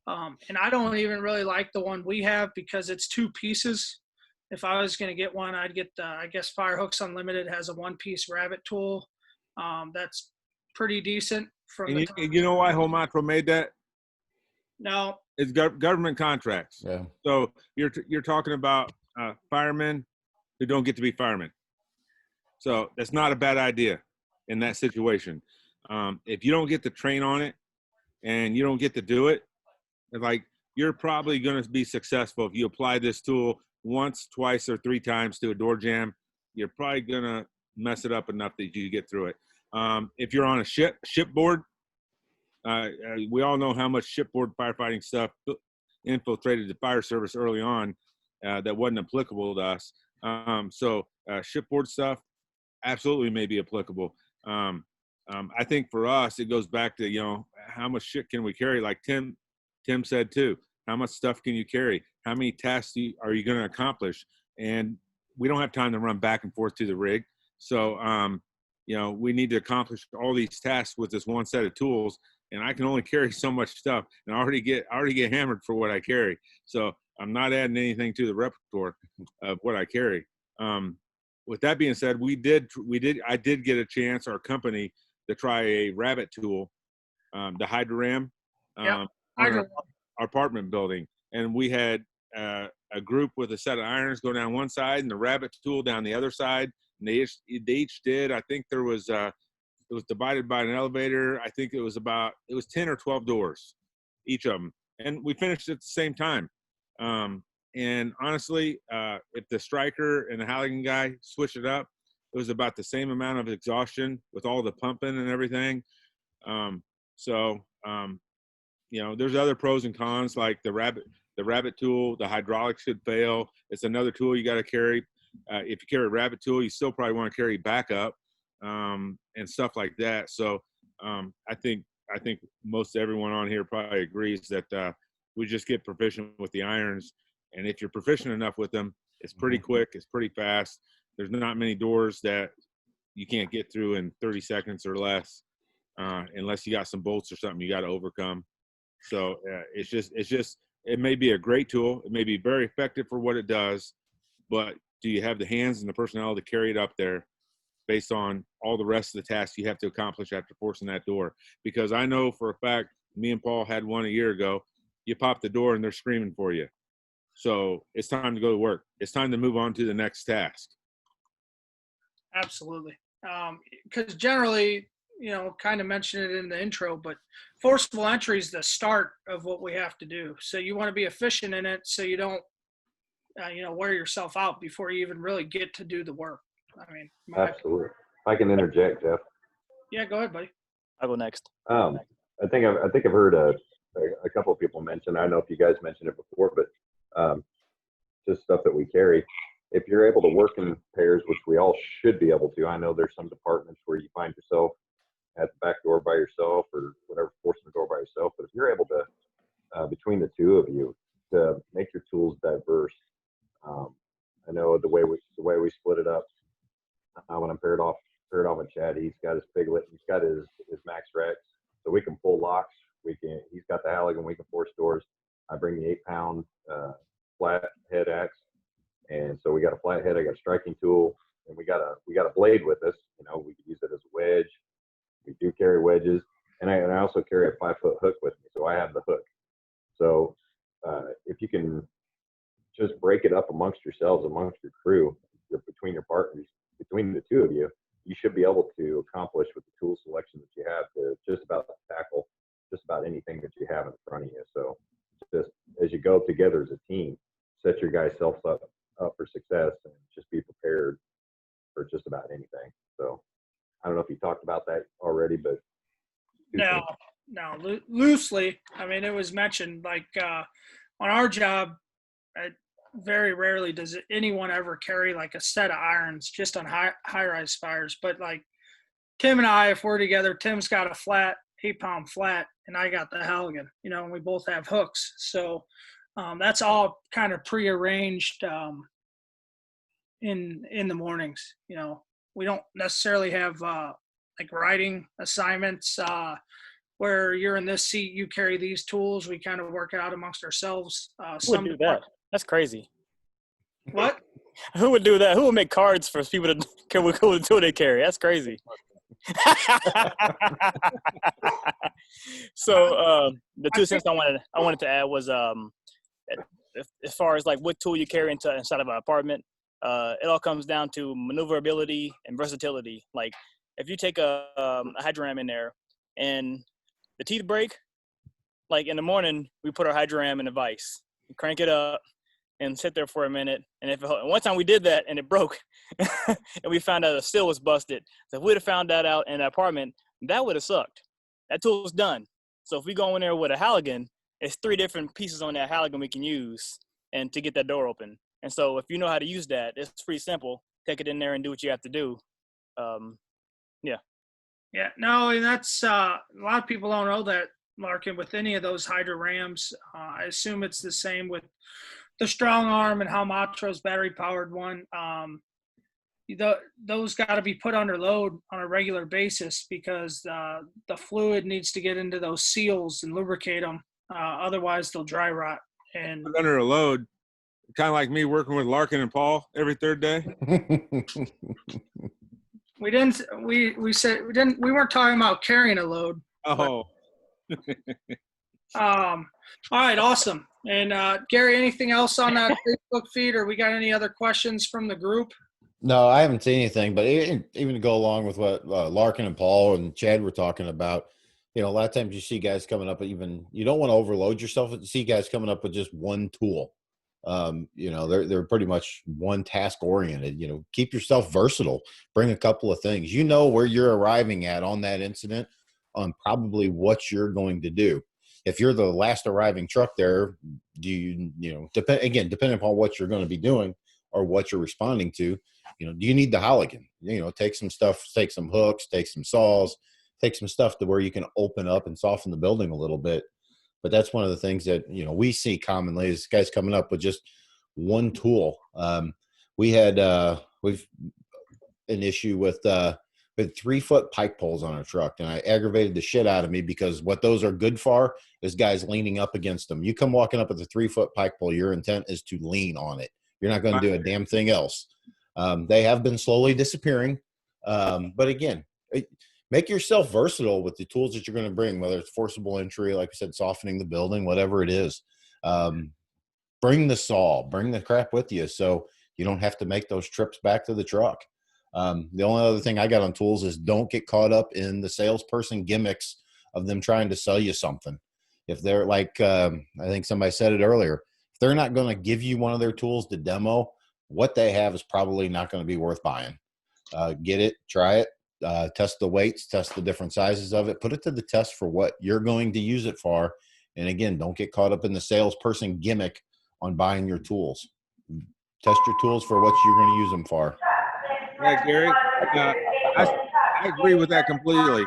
And I don't even really like the one we have because it's 2 pieces. If I was going to get one, I'd get I guess Firehooks Unlimited has a 1-piece rabbit tool. That's pretty decent. You know why Halmatro made that? No. It's government contracts. Yeah. So you're talking about firemen who don't get to be firemen. So that's not a bad idea in that situation. If you don't get to train on it and you don't get to do it, like you're probably going to be successful if you apply this tool once, twice, or 3 times to a door jamb. You're probably going to mess it up enough that you get through it. If you're on a shipboard, we all know how much shipboard firefighting stuff infiltrated the fire service early on that wasn't applicable to us. So shipboard stuff absolutely may be applicable. I think for us, it goes back to, how much shit can we carry? Like Tim said too, how much stuff can you carry? How many tasks are you going to accomplish? And we don't have time to run back and forth to the rig. So, we need to accomplish all these tasks with this one set of tools. And I can only carry so much stuff, and I already get hammered for what I carry. So I'm not adding anything to the repertoire of what I carry. With that being said, I did get a chance, our company, to try a rabbit tool, the Hydram, on our apartment building. And we had a group with a set of irons go down one side and the rabbit tool down the other side. And they each did, I think there was, it was divided by an elevator. I think it was 10 or 12 doors, each of them. And we finished at the same time. And honestly, if the striker and the Halligan guy switched it up, it was about the same amount of exhaustion with all the pumping and everything. There's other pros and cons, like the rabbit tool. The hydraulics could fail. It's another tool you got to carry. If you carry a rabbit tool, you still probably want to carry backup and stuff like that. So I think most everyone on here probably agrees that we just get proficient with the irons. And if you're proficient enough with them, it's pretty quick. It's pretty fast. There's not many doors that you can't get through in 30 seconds or less, unless you got some bolts or something you got to overcome. So it may be a great tool. It may be very effective for what it does, but do you have the hands and the personnel to carry it up there based on all the rest of the tasks you have to accomplish after forcing that door? Because I know for a fact, me and Paul had one a year ago. You pop the door and they're screaming for you. So it's time to go to work. It's time to move on to the next task. Absolutely. Because generally, kind of mentioned it in the intro, but forcible entry is the start of what we have to do. So you want to be efficient in it so you don't, wear yourself out before you even really get to do the work. I mean, absolutely. If I can interject, Jeff. Yeah, go ahead, buddy. I'll go next. I think I've heard a couple of people mention. I don't know if you guys mentioned it before, but just stuff that we carry. If you're able to work in pairs, which we all should be able to, I know there's some departments where you find yourself at the back door by yourself or whatever, forcing the door by yourself. But if you're able to, between the two of you, to make your tools diverse, I know the way we split it up. When I'm paired off with Chad, he's got his piglet, he's got his Max Rex, so we can pull locks. He's got the Halligan, we can force doors. I bring the 8-pound flat head axe, and so we got a flat head. I got a striking tool, and we got a blade with us. We could use it as a wedge. We do carry wedges, and I also carry a 5-foot hook with me, so I have the hook. So if you can just break it up amongst yourselves, amongst your crew, between your partners, between the two of you, you should be able to accomplish with the tool selection that you have to just about tackle just about anything that you have in front of you. So just as you go together as a team, set your guys self up for success and just be prepared for just about anything. So I don't know if you talked about that already, but No, loosely. I mean, it was mentioned like on our job, very rarely does anyone ever carry like a set of irons just on high-rise fires. But like Tim and I, if we're together, Tim's got a flat 8-pound flat, and I got the Halligan. And we both have hooks, so that's all kind of prearranged in the mornings. We don't necessarily have like riding assignments where you're in this seat, you carry these tools. We kind of work it out amongst ourselves. Who would do that? That's crazy. What? Who would do that? Who would make cards for people to carry what tool they carry? That's crazy. So the 2 cents I wanted to add was as far as like what tool you carry inside of an apartment, it all comes down to maneuverability and versatility. Like if you take a hydro ram in there and the teeth break, like in the morning we put our hydro ram in a vise, crank it up, and sit there for a minute. And one time we did that and it broke, and we found out the seal was busted. So if we'd have found that out in the apartment, that would have sucked. That tool's done. So if we go in there with a Halligan, it's 3 different pieces on that Halligan we can use and to get that door open. And so if you know how to use that, it's pretty simple. Take it in there and do what you have to do. Yeah, no, and that's a lot of people don't know that, Larkin, with any of those hydro rams. I assume it's the same with the strong arm and Hamatro's battery powered one. Those got to be put under load on a regular basis because the fluid needs to get into those seals and lubricate them. Otherwise, they'll dry rot. And Put under a load, kind of like me working with Larkin and Paul every third day. we weren't talking about carrying a load. Oh. All right, awesome. And Gary, anything else on that Facebook feed, or we got any other questions from the group? No, I haven't seen anything, but even to go along with what Larkin and Paul and Chad were talking about, a lot of times you see guys coming up, you don't want to overload yourself. You see guys coming up with just one tool. They're pretty much one task oriented. Keep yourself versatile. Bring a couple of things. Where you're arriving at on that incident, on probably what you're going to do. If you're the last arriving truck there, depending upon what you're going to be doing or what you're responding to, do you need the Halligan? Take some stuff, take some hooks, take some saws, take some stuff to where you can open up and soften the building a little bit. But that's one of the things that, we see commonly is guys coming up with just one tool. We've an issue with 3-foot pike poles on a truck, and I aggravated the shit out of me because what those are good for is guys leaning up against them. You come walking up with a 3-foot pike pole, your intent is to lean on it. You're not going to do a damn thing else. They have been slowly disappearing. But again, make yourself versatile with the tools that you're going to bring, whether it's forcible entry, like I said, softening the building, whatever it is. Bring the saw, bring the crap with you so you don't have to make those trips back to the truck. The only other thing I got on tools is don't get caught up in the salesperson gimmicks of them trying to sell you something. If they're like, I think somebody said it earlier, if they're not going to give you one of their tools to demo, what they have is probably not going to be worth buying. Get it, try it, test the weights, test the different sizes of it, put it to the test for what you're going to use it for. And again, don't get caught up in the salesperson gimmick on buying your tools. Test your tools for what you're going to use them for. Yeah, Gary, I agree with that completely.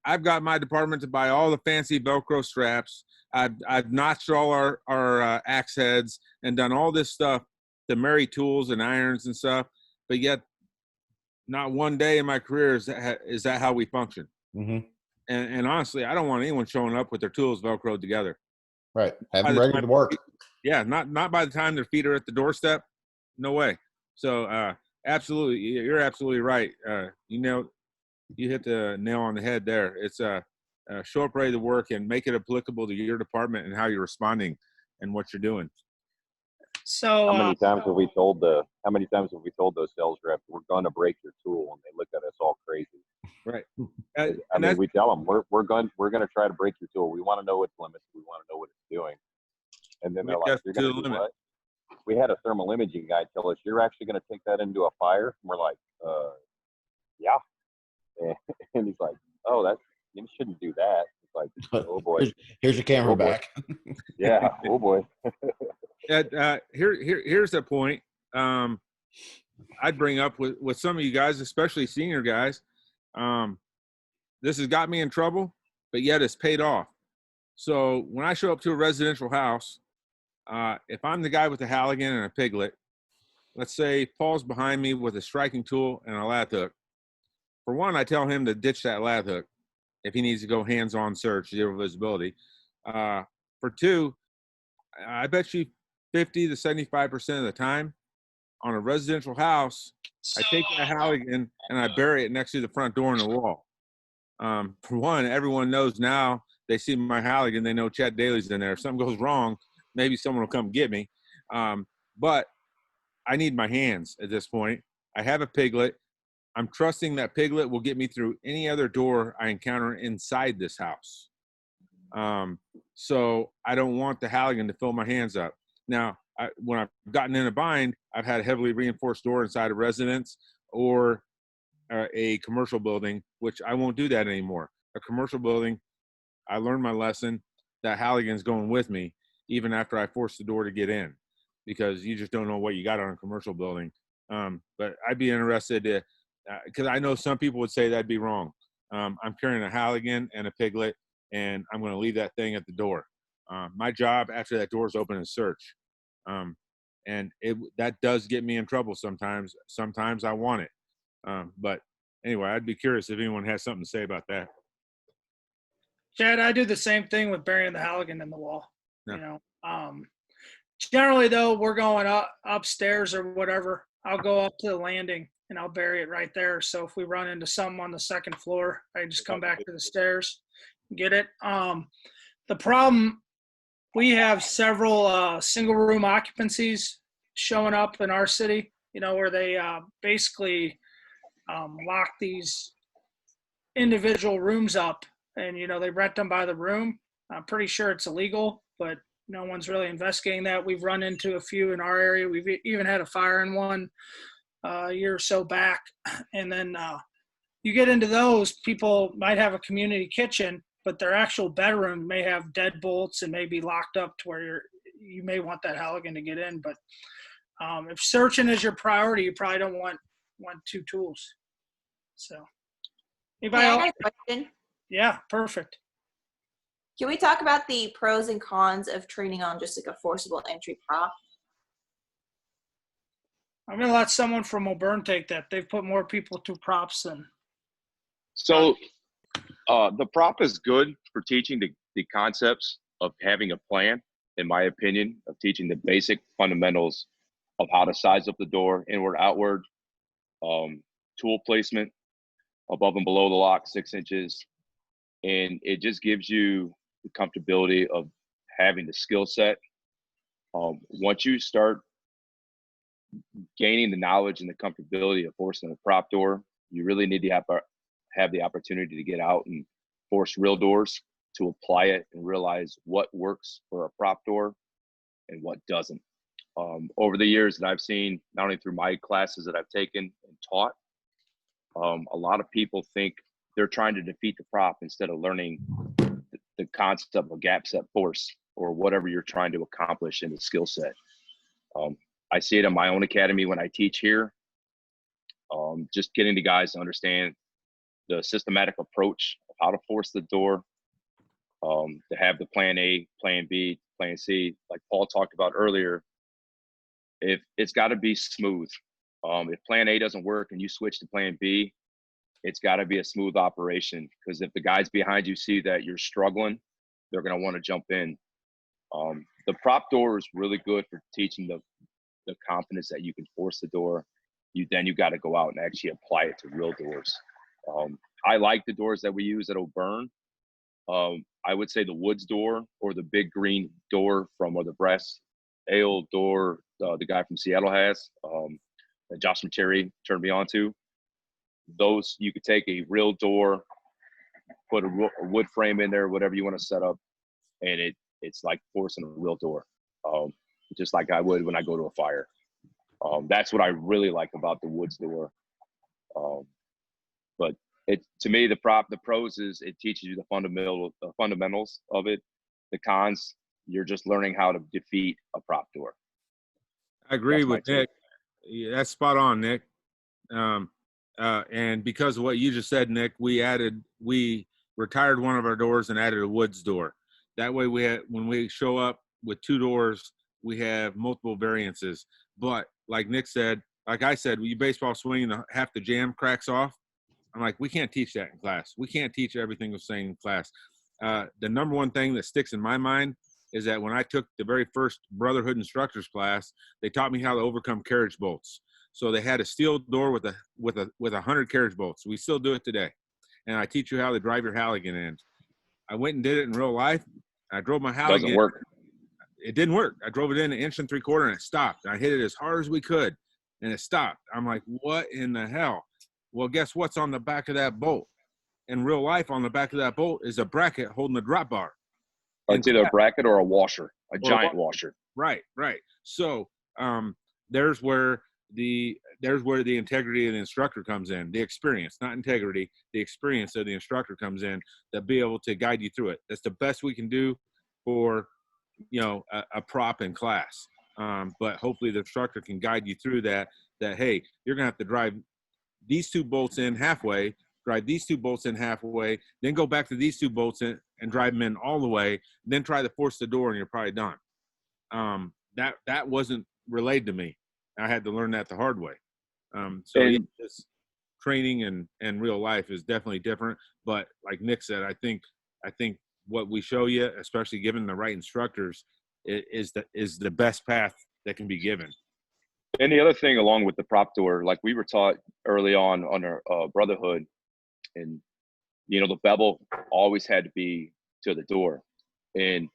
I've got my department to buy all the fancy Velcro straps. I've notched all our axe heads and done all this stuff to marry tools and irons and stuff. But yet, not one day in my career is that how we function. Mm-hmm. And honestly, I don't want anyone showing up with their tools Velcroed together. Right, have them ready to work. Yeah, not by the time their feet are at the doorstep. No way. So absolutely, you're absolutely right. You hit the nail on the head there. It's show up ready to work and make it applicable to your department and how you're responding and what you're doing. So How many times have we told those sales reps we're going to break your tool, and they look at us all crazy? Right. I mean, we tell them we're going to try to break your tool. We want to know its limits. We want to know what it's doing. And then they're like, "You're going to do what?" We had a thermal imaging guy tell us, "You're actually going to take that into a fire?" And we're like, "Yeah." And he's like, "Oh, you shouldn't do that." It's like, "Oh boy, here's your camera back." Yeah. Oh boy. Here's a point I'd bring up with some of you guys, especially senior guys. This has got me in trouble, but yet it's paid off. So when I show up to a residential house, if I'm the guy with the Halligan and a piglet, let's say Paul's behind me with a striking tool and a lath hook. For one, I tell him to ditch that lath hook if he needs to go hands-on search, zero visibility. For two, I bet you 50 to 75% of the time on a residential house, I take that Halligan and I bury it next to the front door in the wall. For one, everyone knows now, they see my Halligan, they know Chad Daly's in there. If something goes wrong, maybe someone will come get me. But I need my hands at this point. I have a piglet. I'm trusting that piglet will get me through any other door I encounter inside this house. So I don't want the Halligan to fill my hands up. Now, when I've gotten in a bind, I've had a heavily reinforced door inside a residence or a commercial building, which I won't do that anymore. A commercial building, I learned my lesson. That Halligan's going with me even after I force the door to get in, because you just don't know what you got on a commercial building. But I'd be interested to, because I know some people would say that'd be wrong. I'm carrying a Halligan and a piglet, and I'm going to leave that thing at the door. My job after that door is open is search. And that does get me in trouble sometimes. Sometimes I want it. But anyway, I'd be curious if anyone has something to say about that. Chad, I do the same thing with burying the Halligan in the wall. Yeah. You know, generally though, we're going upstairs or whatever. I'll go up to the landing and I'll bury it right there. So if we run into something on the second floor, I just come back to the stairs and get it. The problem, we have several single room occupancies showing up in our city, you know, where they basically lock these individual rooms up, and, you know, they rent them by the room. I'm pretty sure it's illegal, but no one's really investigating that. We've run into a few in our area. We've even had a fire in one a year or so back. And then you get into those, people might have a community kitchen, but their actual bedroom may have deadbolts and may be locked up to where you may want that Halligan to get in. But if searching is your priority, you probably don't want two tools. So, anybody Hey, I else? got a question. Yeah, perfect. Can we talk about the pros and cons of training on just like a forcible entry prop? I'm going to let someone from Auburn take that. They've put more people through props than. So the prop is good for teaching the concepts of having a plan, in my opinion, of teaching the basic fundamentals of how to size up the door, inward, outward, tool placement, above and below the lock, 6 inches. And it just gives you the comfortability of having the skill set. Once you start gaining the knowledge and the comfortability of forcing a prop door, you really need to have the opportunity to get out and force real doors, to apply it and realize what works for a prop door and what doesn't. Over the years that I've seen, not only through my classes that I've taken and taught, a lot of people think they're trying to defeat the prop instead of learning the concept of gap set force or whatever you're trying to accomplish in the skill set. I see it in my own academy when I teach here. Just getting the guys to understand the systematic approach of how to force the door, to have the plan A, plan B, plan C, like Paul talked about earlier. If it's got to be smooth. If plan A doesn't work and you switch to plan B, it's got to be a smooth operation, because if the guys behind you see that you're struggling, they're going to want to jump in. The prop door is really good for teaching the confidence that you can force the door. You got to go out and actually apply it to real doors. I like the doors that we use at Auburn. I would say the Woods door or the big green door from, or the brass ale door the guy from Seattle has, that Josh Terry turned me on to. Those, you could take a real door, put a wood frame in there, whatever you want to set up, and it's like forcing a real door, just like I would when I go to a fire. That's what I really like about the woods door. But to me, the pros is it teaches you the fundamentals of it. The cons, you're just learning how to defeat a prop door. I agree That's my with Nick. Yeah, that's spot on, Nick. And because of what you just said, Nick, we retired one of our doors and added a woods door. That way when we show up with 2 doors, we have multiple variances. But like Nick said, like I said, when you baseball swing and half the jam cracks off, I'm like, we can't teach that in class. We can't teach everything we're saying in class. The number one thing that sticks in my mind is that when I took the very first Brotherhood instructors class, they taught me how to overcome carriage bolts. So they had a steel door with 100 carriage bolts. We still do it today. And I teach you how to drive your Halligan in. I went and did it in real life. I drove my Halligan. Doesn't work. It didn't work. I drove it in 1 3/4 inches and it stopped. And I hit it as hard as we could and it stopped. I'm like, what in the hell? Well, guess what's on the back of that bolt? In real life, on the back of that bolt is a bracket holding the drop bar. It's either a bracket or a washer, a giant washer. Right. So there's where the integrity of the instructor comes in. The experience, not integrity, the experience of the instructor comes in to be able to guide you through it. That's the best we can do for, a prop in class. But hopefully the instructor can guide you through that, hey, you're going to have to drive these 2 bolts in halfway, drive these 2 bolts in halfway, then go back to these 2 bolts in and drive them in all the way, then try to force the door and you're probably done. That wasn't relayed to me. I had to learn that the hard way. This training and real life is definitely different. But like Nick said, I think what we show you, especially given the right instructors, is the best path that can be given. And the other thing along with the prop door, like we were taught early on under Brotherhood, and the bevel always had to be to the door. And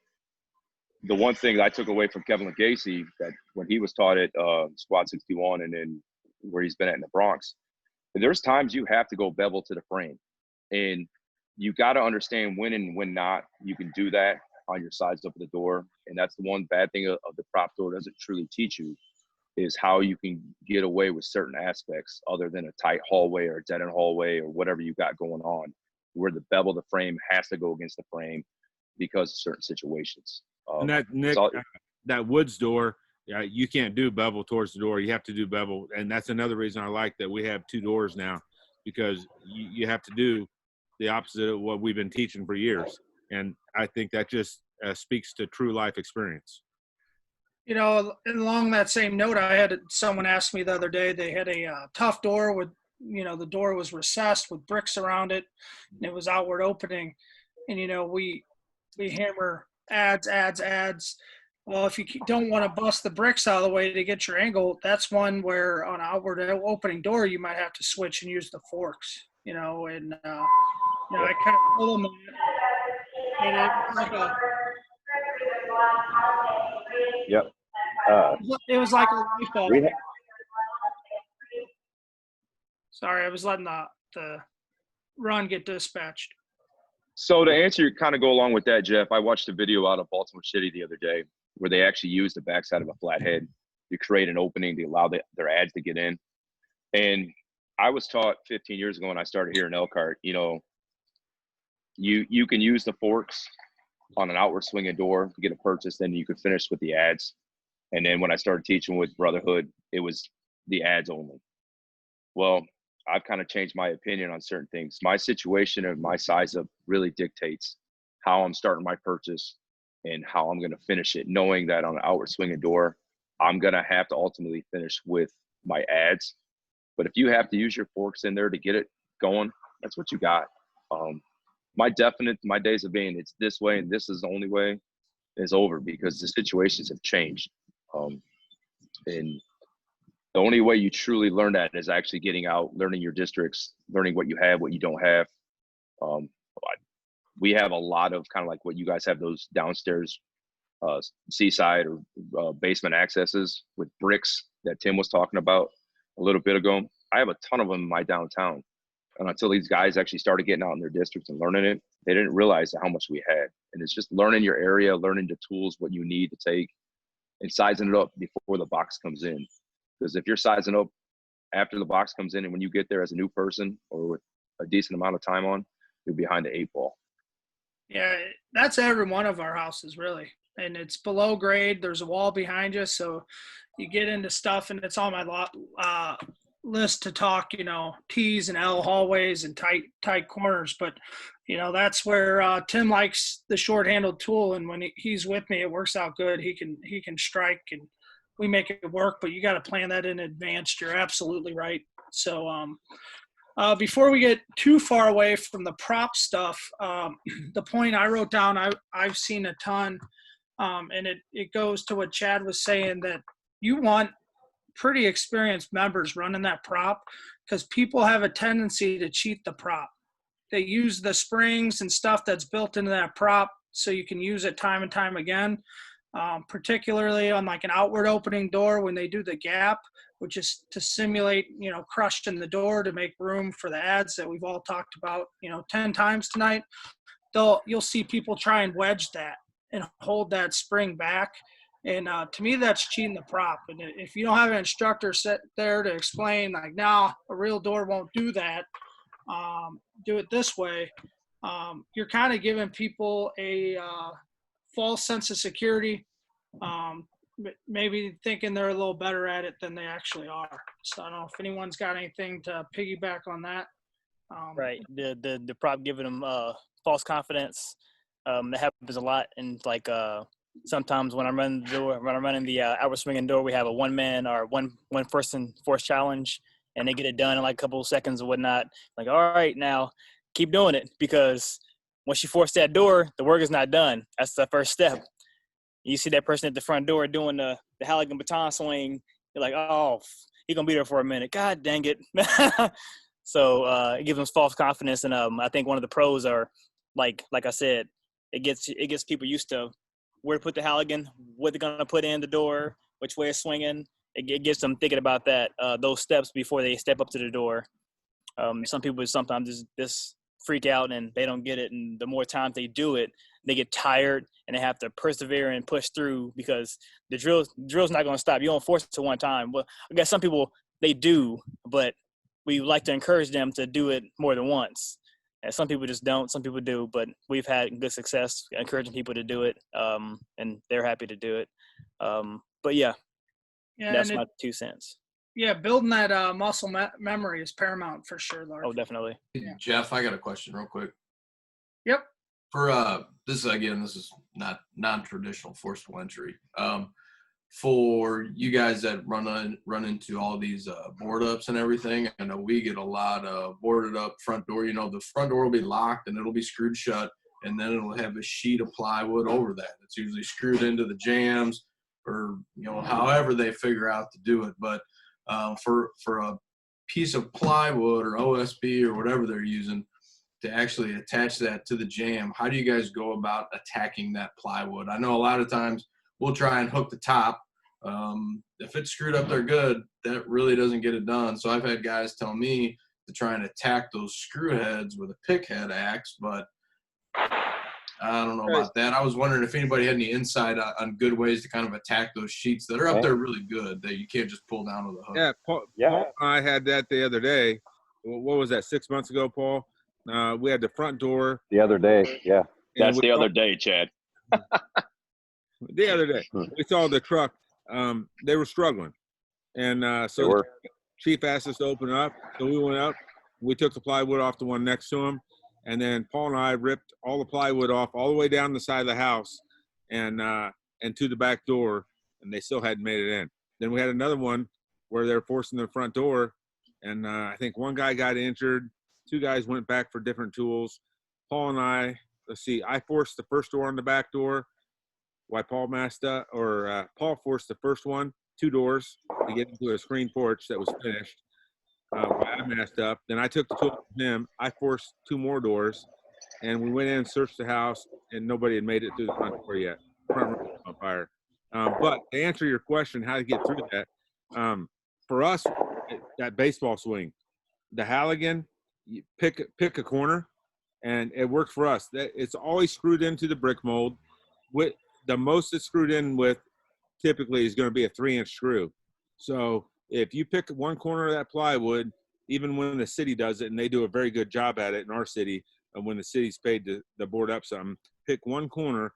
the one thing that I took away from Kevin Legacy, that when he was taught at Squad 61 and then where he's been at in the Bronx, there's times you have to go bevel to the frame, and you got to understand when and when not you can do that on your sides of the door. And that's the one bad thing of the prop door doesn't truly teach you, is how you can get away with certain aspects other than a tight hallway or a dead end hallway or whatever you got going on, where the bevel of the frame has to go against the frame because of certain situations. And that, Nick, that woods door, you can't do bevel towards the door. You have to do bevel. And that's another reason I like that we have 2 doors now, because you have to do the opposite of what we've been teaching for years. And I think that just speaks to true life experience. Along that same note, I had someone ask me the other day, they had a tough door with, the door was recessed with bricks around it, and it was outward opening. And, we hammer adds. Well, if you don't want to bust the bricks out of the way to get your angle, that's one where on an outward opening door, you might have to switch and use the forks, and I kind of told them that. And it was like Yep. it was like a light bulb. Sorry, I was letting the run get dispatched. So to answer, kind of go along with that, Jeff, I watched a video out of Baltimore City the other day where they actually used the backside of a flathead to create an opening to allow their ads to get in. And I was taught 15 years ago when I started here in Elkhart, you can use the forks on an outward swinging door to get a purchase, then you could finish with the ads. And then when I started teaching with Brotherhood, it was the ads only. Well, I've kind of changed my opinion on certain things. My situation and my size up really dictates how I'm starting my purchase and how I'm going to finish it, knowing that on an outward swinging door, I'm going to have to ultimately finish with my ads. But if you have to use your forks in there to get it going, that's what you got. My days of being it's this way and this is the only way is over because the situations have changed. And the only way you truly learn that is actually getting out, learning your districts, learning what you have, what you don't have. We have a lot of kind of like what you guys have, those downstairs seaside or basement accesses with bricks that Tim was talking about a little bit ago. I have a ton of them in my downtown. And until these guys actually started getting out in their districts and learning it, they didn't realize how much we had. And it's just learning your area, learning the tools, what you need to take, and sizing it up before the box comes in. Because if you're sizing up after the box comes in and when you get there as a new person or with a decent amount of time on, you're behind the 8 ball. Yeah, that's every one of our houses, really. And it's below grade. There's a wall behind you. So you get into stuff, and it's on my list to talk, T's and L hallways and tight corners. But, that's where Tim likes the short-handled tool. And when he's with me, it works out good. He can strike, and we make it work. But you got to plan that in advance. You're absolutely right. So before we get too far away from the prop stuff, the point I wrote down, I've seen a ton, and it goes to what Chad was saying, that you want pretty experienced members running that prop, because people have a tendency to cheat the prop. They use the springs and stuff that's built into that prop so you can use it time and time again, particularly on like an outward opening door when they do the gap, which is to simulate, crushing the door to make room for the ads that we've all talked about, 10 times tonight. You'll see people try and wedge that and hold that spring back. And to me, that's cheating the prop. And if you don't have an instructor set there to explain, like, no, a real door won't do that, do it this way, you're kind of giving people a false sense of security, maybe thinking they're a little better at it than they actually are. So I don't know if anyone's got anything to piggyback on that. Right. The prop giving them false confidence. That happens a lot. And like sometimes when I'm running the door, when I'm running the outward swinging door, we have a one-man or one person force challenge, and they get it done in like a couple of seconds or whatnot. Like, all right, now keep doing it, because once you force that door, the work is not done. That's the first step. You see that person at the front door doing the Halligan baton swing. You're like, oh, he's going to be there for a minute. God dang it. So it gives them false confidence. And I think one of the pros are, like I said, it gets people used to where to put the Halligan, what they're going to put in the door, which way it's swinging. It gets them thinking about that, those steps before they step up to the door. Some people sometimes just freak out and they don't get it. And the more times they do it, they get tired and they have to persevere and push through, because the drill's not going to stop. You don't force it to one time. Well, I guess some people, they do, but we like to encourage them to do it more than once. And some people just don't. Some people do, but we've had good success encouraging people to do it, and they're happy to do it. But yeah, that's my 2 cents. Yeah, building that muscle memory is paramount for sure, Lark. Oh, definitely. Yeah. Jeff, I got a question real quick. Yep. For this is not non-traditional forcible entry. For you guys that run into all these board ups and everything, I know we get a lot of boarded up front door. The front door will be locked and it'll be screwed shut, and then it'll have a sheet of plywood over that. It's usually screwed into the jams, or however they figure out to do it. But for a piece of plywood or OSB or whatever they're using to actually attach that to the jam, how do you guys go about attacking that plywood? I know a lot of times we'll try and hook the top. If it's screwed up there good, that really doesn't get it done. So I've had guys tell me to try and attack those screw heads with a pick head axe, but I don't know about that. I was wondering if anybody had any insight on good ways to kind of attack those sheets that are up there really good that you can't just pull down with a hook. Yeah, Paul and I had that the other day. What was that, 6 months ago, Paul? We had the front door. The other day, yeah. That's the other day, Chad. The other day. We saw the truck. They were struggling. And so the chief asked us to open up. So we went up. We took the plywood off the one next to him. And then Paul and I ripped all the plywood off all the way down the side of the house and to the back door, and they still hadn't made it in. Then we had another one where they're forcing the front door, and I think one guy got injured. 2 guys went back for different tools. Paul and I, I forced the first door on the back door. Why Paul messed up, or Paul forced the first one, 2 doors, to get into a screen porch that was finished. I messed up. Then I took the tool from him. I forced 2 more doors, and we went in and searched the house, and nobody had made it through the front door yet. Front room. fire. But to answer your question, how to get through that, for us, that baseball swing, the Halligan, you pick a corner, and it works for us. That it's always screwed into the brick mold. With the most it's screwed in with, typically is going to be a 3-inch screw. So if you pick one corner of that plywood, even when the city does it, and they do a very good job at it in our city, and when the city's paid to board up something, pick one corner,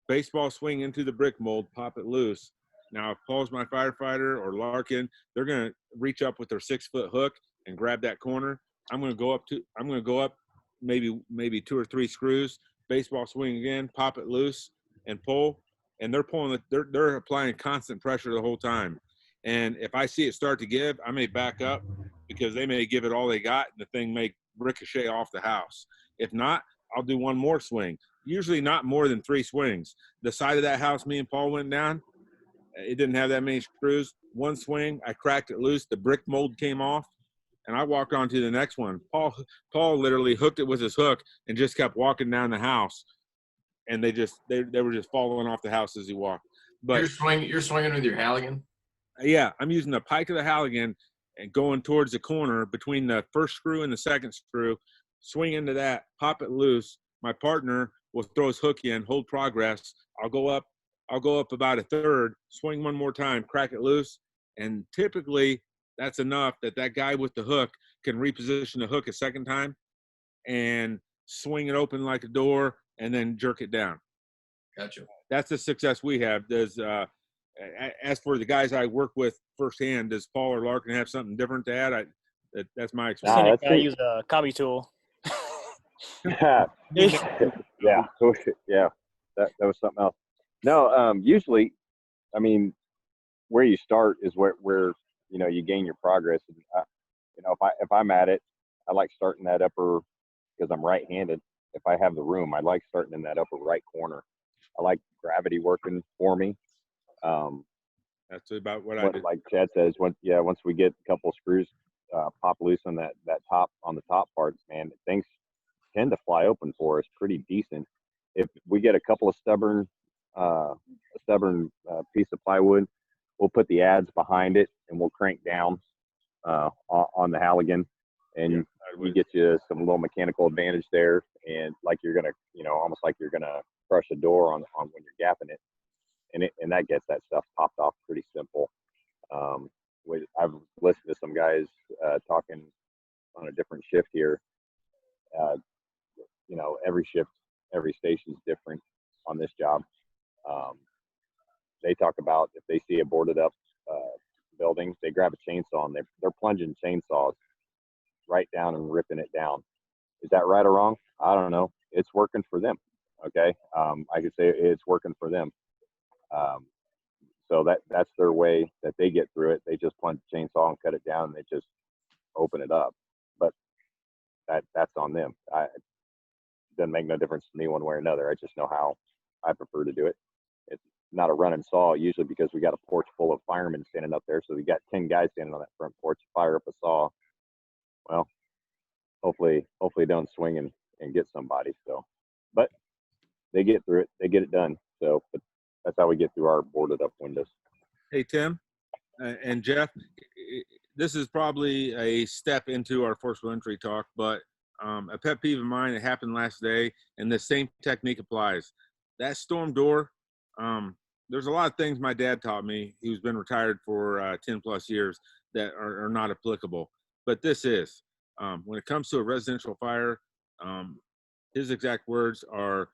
baseball swing into the brick mold, pop it loose. Now, if Paul's my firefighter or Larkin, they're going to reach up with their 6-foot hook and grab that corner. I'm going to go up maybe 2 or 3 screws, baseball swing again, pop it loose and pull. And they're pulling it, they're applying constant pressure the whole time. And if I see it start to give, I may back up because they may give it all they got and the thing may ricochet off the house. If not, I'll do one more swing. Usually not more than 3 swings. The side of that house me and Paul went down, it didn't have that many screws. One swing, I cracked it loose. The brick mold came off, and I walked on to the next one. Paul literally hooked it with his hook and just kept walking down the house, and they were just falling off the house as he walked. But you're swinging with your Halligan. Yeah, I'm using the pike of the Halligan and going towards the corner between the first screw and the second screw. Swing into that, pop it loose. My partner will throw his hook in, hold progress. I'll go up about a third, swing one more time, crack it loose, and typically that's enough that guy with the hook can reposition the hook a second time and swing it open like a door and then jerk it down. Gotcha. That's the success we have. As for the guys I work with firsthand, does Paul or Larkin have something different to add? That's my experience. I use a copy tool. Yeah, so, yeah, that was something else. No, usually, I mean, where you start is where you gain your progress. If I'm at it, I like starting that upper, because I'm right-handed. If I have the room, I like starting in that upper right corner. I like gravity working for me. That's about what I do. Like Chad says, once we get a couple of screws pop loose on that top, on the top parts, man, things tend to fly open for us pretty decent. If we get a couple of stubborn piece of plywood, we'll put the adze behind it and we'll crank down on the Halligan, and we get you some little mechanical advantage there, and like you're gonna, almost like you're gonna crush a door on when you're gapping it, and that gets that stuff popped off pretty simple. I've listened to some guys talking on a different shift here. Every shift, every station's different on this job. They talk about if they see a boarded up building, they grab a chainsaw and they're plunging chainsaws right down and ripping it down. Is that right or wrong? I don't know. It's working for them. Okay. I could say it's working for them. So that's their way that they get through it. They just plunge the chainsaw and cut it down and they just open it up. But that's on them. It doesn't make no difference to me one way or another. I just know how I prefer to do it. It's not a running saw usually because we got a porch full of firemen standing up there. So we got 10 guys standing on that front porch, fire up a saw. Well, hopefully don't swing and get somebody. So, but they get through it. They get it done. So, but that's how we get through our boarded up windows. Hey, Tim and Jeff, this is probably a step into our forcible entry talk, but a pet peeve of mine, it happened last day, and the same technique applies. That storm door, there's a lot of things my dad taught me, who's been retired for 10 plus years, that are not applicable. But this is, when it comes to a residential fire, his exact words are,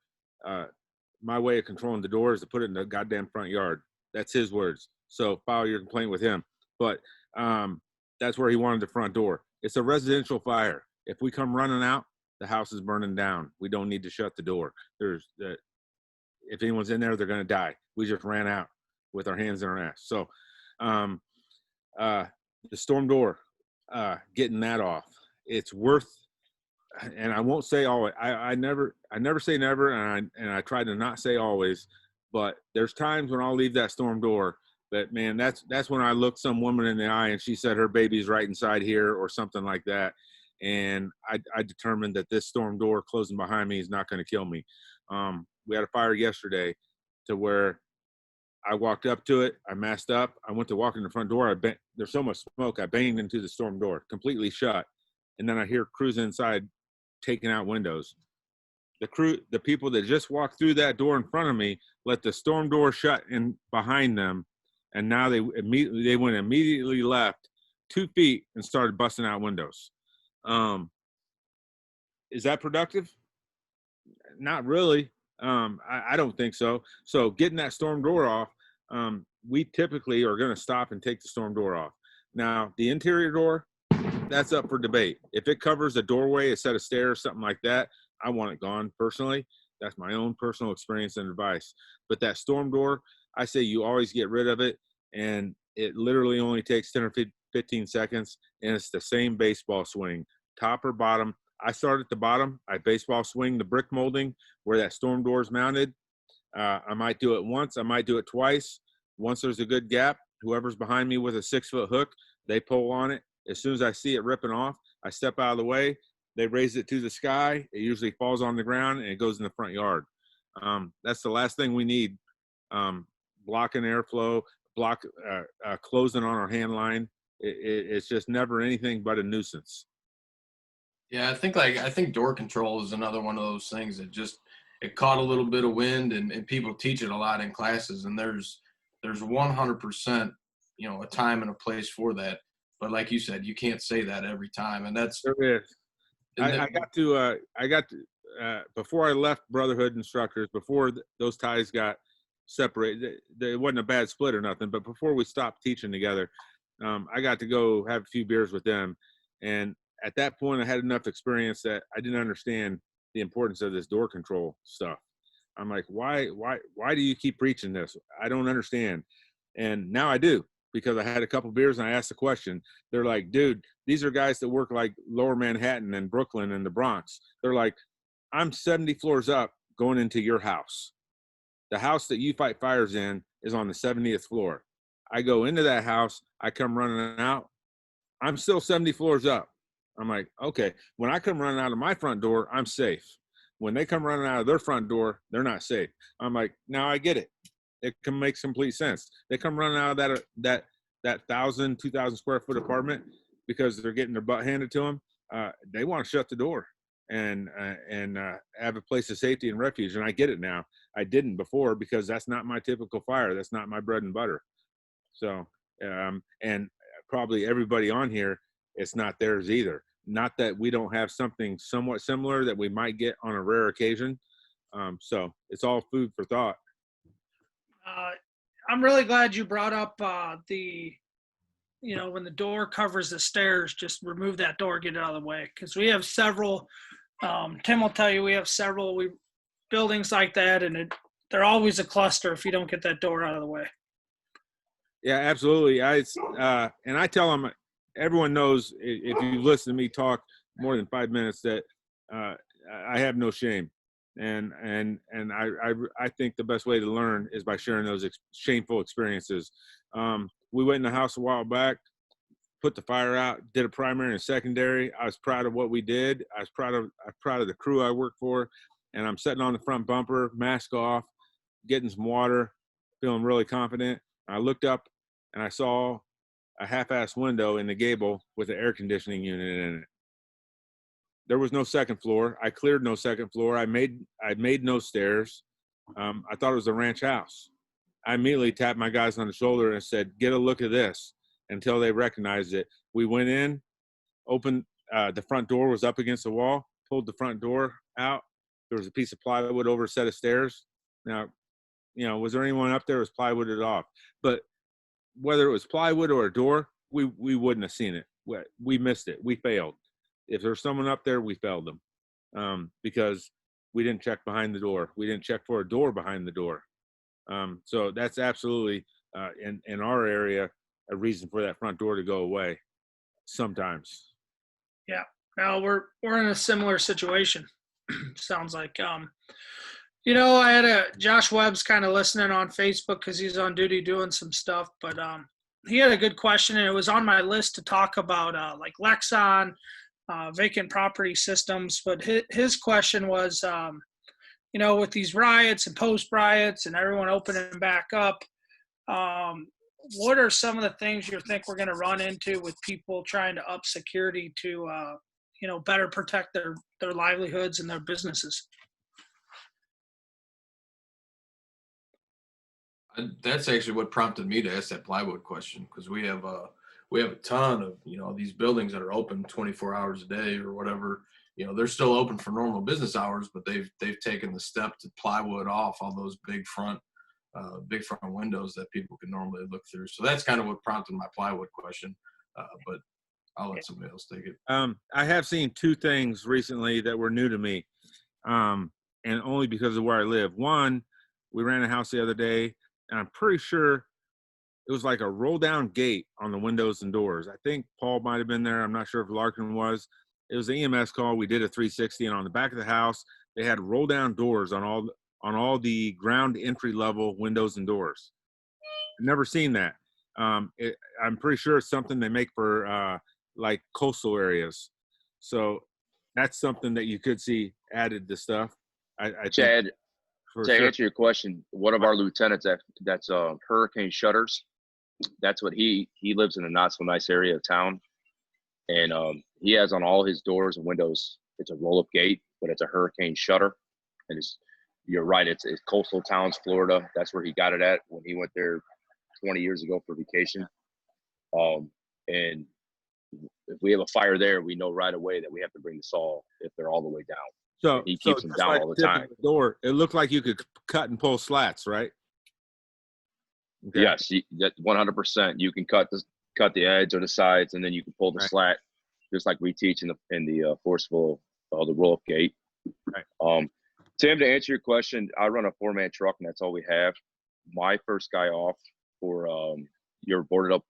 my way of controlling the door is to put it in the goddamn front yard. That's his words. So file your complaint with him. But that's where he wanted the front door. It's a residential fire. If we come running out, the house is burning down. We don't need to shut the door. If anyone's in there, they're going to die. We just ran out with our hands in our ass. So the storm door, getting that off, it's worth, and I won't say always. I never say never, and I try to not say always. But there's times when I'll leave that storm door. But man, that's when I look some woman in the eye and she said her baby's right inside here or something like that. And I determined that this storm door closing behind me is not going to kill me. We had a fire yesterday to where I walked up to it. I masked up. I went to walk in the front door. There's so much smoke. I banged into the storm door, completely shut. And then I hear crews inside taking out windows. The people that just walked through that door in front of me let the storm door shut in behind them, and now they went immediately left 2 feet and started busting out windows. Is that productive? Not really. I don't think so. So getting that storm door off, we typically are going to stop and take the storm door off. Now, the interior door, that's up for debate. If it covers a doorway, a set of stairs, something like that, I want it gone personally. That's my own personal experience and advice. But that storm door, I say you always get rid of it, and it literally only takes 10 or 15 seconds, and it's the same baseball swing, top or bottom. I start at the bottom. I baseball swing the brick molding where that storm door is mounted. I might do it once. I might do it twice. Once there's a good gap, whoever's behind me with a 6-foot hook, they pull on it. As soon as I see it ripping off, I step out of the way. They raise it to the sky. It usually falls on the ground, and it goes in the front yard. That's the last thing we need. Blocking airflow, closing on our hand line. It's just never anything but a nuisance. Yeah, I think door control is another one of those things that just it caught a little bit of wind, and people teach it a lot in classes, and there's 100% a time and a place for that. But like you said, you can't say that every time, and that's there is. I got to before I left Brotherhood Instructors, before those ties got separated, it wasn't a bad split or nothing, but before we stopped teaching together, I got to go have a few beers with them, and at that point I had enough experience that I didn't understand the importance of this door control stuff. I'm like, why do you keep preaching this? I don't understand. And now I do, because I had a couple beers and I asked the question. They're like, dude, these are guys that work like Lower Manhattan and Brooklyn and the Bronx. They're like, I'm 70 floors up going into your house. The house that you fight fires in is on the 70th floor. I go into that house, I come running out, I'm still 70 floors up. I'm like, okay, when I come running out of my front door, I'm safe. When they come running out of their front door, they're not safe. I'm like, now I get it. It can make complete sense. They come running out of that 1,000, 2,000 square foot apartment because they're getting their butt handed to them. They want to shut the door and have a place of safety and refuge. And I get it now. I didn't before because that's not my typical fire. That's not my bread and butter. So, and probably everybody on here, it's not theirs either. Not that we don't have something somewhat similar that we might get on a rare occasion. So it's all food for thought. I'm really glad you brought up when the door covers the stairs, just remove that door, get it out of the way. Because we have several, Tim will tell you, we have several buildings like that, and they're always a cluster if you don't get that door out of the way. Yeah, absolutely. And I tell them, everyone knows if you listen to me talk more than 5 minutes that I have no shame. And I think the best way to learn is by sharing those shameful experiences. We went in the house a while back, put the fire out, did a primary and secondary. I was proud of what we did. I was proud of the crew I worked for, and I'm sitting on the front bumper, mask off, getting some water, feeling really confident. I looked up and I saw a half-assed window in the gable with an air conditioning unit in it. There was no second floor. I cleared no second floor. I made no stairs. I thought it was a ranch house. I immediately tapped my guys on the shoulder and said, get a look at this, until they recognized it. We went in, opened, the front door was up against the wall, pulled the front door out. There was a piece of plywood over a set of stairs. Now, was there anyone up there who was plywooded off? But whether it was plywood or a door, we wouldn't have seen it. We missed it. We failed. If there's someone up there, we failed them because we didn't check behind the door. We didn't check for a door behind the door. So that's absolutely in our area a reason for that front door to go away sometimes. Yeah. Now we're in a similar situation. Sounds like I had Josh Webb's kind of listening on Facebook because he's on duty doing some stuff, but he had a good question, and it was on my list to talk about like Lexon, vacant property systems. But his question was, with these riots and post riots and everyone opening back up, what are some of the things you think we're going to run into with people trying to up security to, better protect their livelihoods and their businesses? That's actually what prompted me to ask that plywood question, because we have a ton of these buildings that are open 24 hours a day or whatever. They're still open for normal business hours, but they've taken the step to plywood off all those big front windows that people can normally look through. So that's kind of what prompted my plywood question. But I'll let somebody else take it. I have seen two things recently that were new to me, and only because of where I live. One, we ran a house the other day, and I'm pretty sure it was like a roll down gate on the windows and doors. I think Paul might have been there. I'm not sure if Larkin was. It was an EMS call. We did a 360, and on the back of the house, they had roll down doors on all the ground entry level windows and doors. I've never seen that. I'm pretty sure it's something they make for like coastal areas. So that's something that you could see added to stuff. I Chad, think, to sure. answer your question, one of our lieutenants that's hurricane shutters. That's what he lives in a not so nice area of town, and he has on all his doors and windows. It's a roll up gate, but it's a hurricane shutter, and you're right. It's coastal towns, Florida. That's where he got it at when he went there 20 years ago for vacation. And if we have a fire there, we know right away that we have to bring the saw if they're all the way down. So and he keeps them just down like all the tipping time. the door, it looked like you could cut and pull slats, right? Okay. Yes, that 100%. You can cut the edge or the sides, and then you can pull the Right. slat, just like we teach in the forcible the roll-up gate. Right. Tim, to answer your question, I run a 4-man truck, and that's all we have. My first guy off for your boarded up,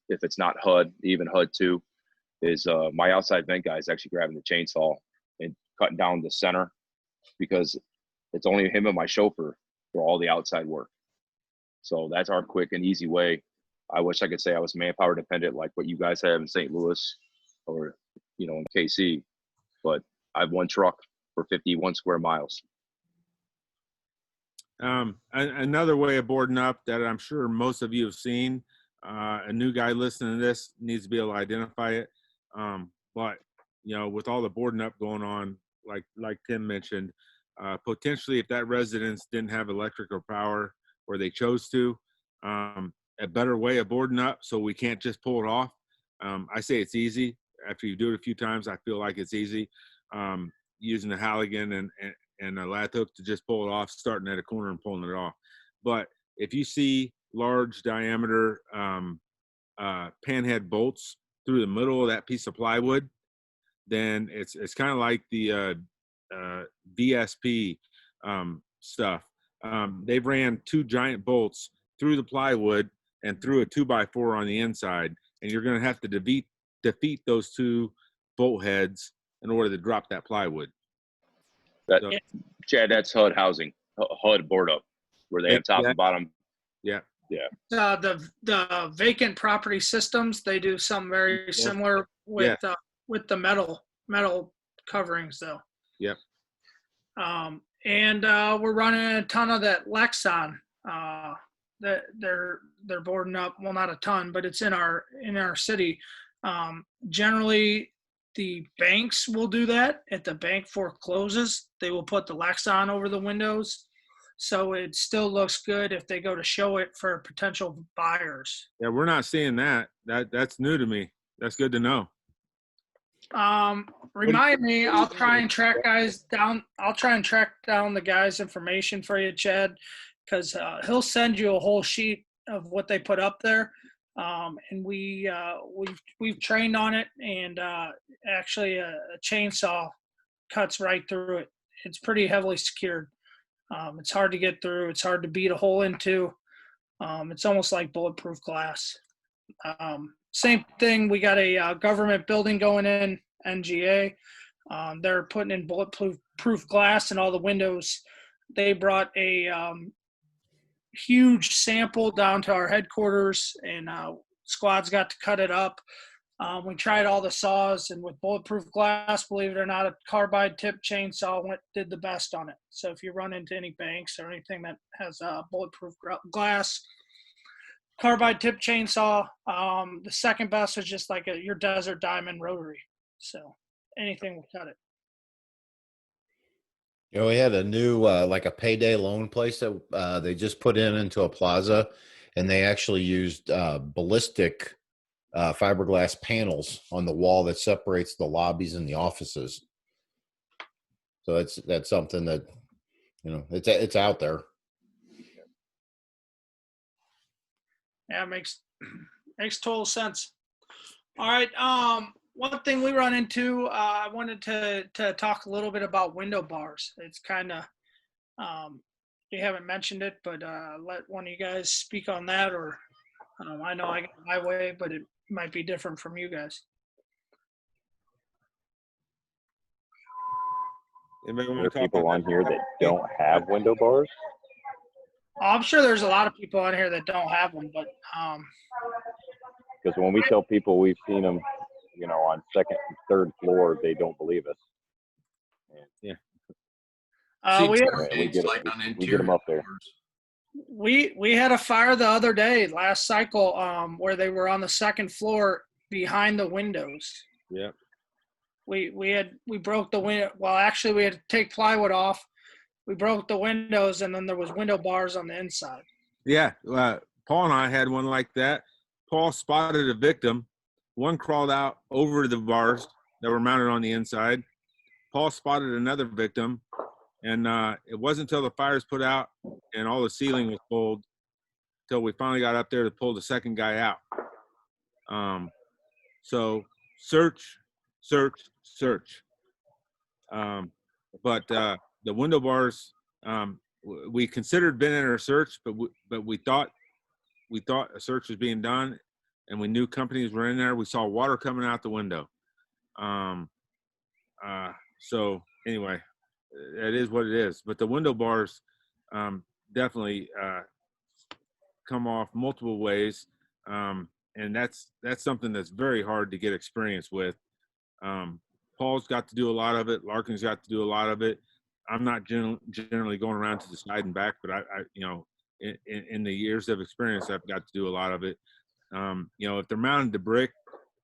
if it's not HUD, even HUD 2, is my outside vent guy is actually grabbing the chainsaw and cutting down the center, because it's only him and my chauffeur for all the outside work. So that's our quick and easy way. I wish I could say I was manpower dependent like what you guys have in St. Louis or, in KC, but I have one truck for 51 square miles. Another way of boarding up that I'm sure most of you have seen, a new guy listening to this needs to be able to identify it. But with all the boarding up going on, like Tim mentioned, potentially if that residence didn't have electric or power, or they chose to, a better way of boarding up so we can't just pull it off. I say it's easy. After you do it a few times, I feel like it's easy. Using a Halligan and a latch hook to just pull it off, starting at a corner and pulling it off. But if you see large diameter panhead bolts through the middle of that piece of plywood, then it's kind of like the VSP stuff. They've ran 2 giant bolts through the plywood and through a 2x4 on the inside, and you're going to have to defeat those 2 bolt heads in order to drop that plywood. Chad, that's HUD housing, HUD board up, where they have top and bottom. Yeah. The vacant property systems, they do something very similar with the metal coverings, though. Yep. And we're running a ton of that Lexon. That they're boarding up. Well, not a ton, but it's in our city. Generally, the banks will do that. If the bank forecloses, they will put the Lexon over the windows, so it still looks good if they go to show it for potential buyers. Yeah, we're not seeing that. That's new to me. That's good to know. Remind me, I'll try and track down the guy's information for you, Chad, because he'll send you a whole sheet of what they put up there. And we've trained on it, and actually a chainsaw cuts right through it. It's pretty heavily secured. It's hard to get through. It's hard to beat a hole into. It's almost like bulletproof glass. Same thing. We got a government building going in, NGA. They're putting in bulletproof glass in all the windows. They brought a huge sample down to our headquarters, and squads got to cut it up. We tried all the saws, and with bulletproof glass, believe it or not, a carbide tip chainsaw did the best on it. So if you run into any banks or anything that has bulletproof glass, carbide tip chainsaw. The second best is just like your Desert Diamond rotary. So anything will cut it. You know, we had a new like a payday loan place that they just put into a plaza, and they actually used ballistic fiberglass panels on the wall that separates the lobbies and the offices. So that's something that, you know, it's out there. Yeah, makes total sense. All right. One thing we run into, I wanted to talk a little bit about window bars. It's kind of, we haven't mentioned it, but let one of you guys speak on that, or I know I got my way, but it might be different from you guys. Anybody want There are to talk people about on that? here that don't have window bars. I'm sure there's a lot of people on here that don't have them, but Because when we tell people we've seen them, you know, on second and third floor, they don't believe us. Yeah. we had, And we get like on we get interior them up there. doors. we had a fire the other day, last cycle, where they were on the second floor behind the windows. Yeah. We broke the window. Well, actually, we had to take plywood off. We broke the windows, and then there was window bars on the inside. Yeah. Paul and I had one like that. Paul spotted a victim. One crawled out over the bars that were mounted on the inside. Paul spotted another victim, and it wasn't until the fires put out and all the ceiling was pulled till we finally got up there to pull the second guy out. So search. But the window bars, we considered being in our search, but we thought a search was being done, and we knew companies were in there. We saw water coming out the window. So anyway, it is what it is. But the window bars definitely come off multiple ways, and that's something that's very hard to get experience with. Paul's got to do a lot of it. Larkin's got to do a lot of it. I'm not generally going around to the side and back, but I you know, in the years of experience, I've got to do a lot of it. You know, if they're mounted to brick,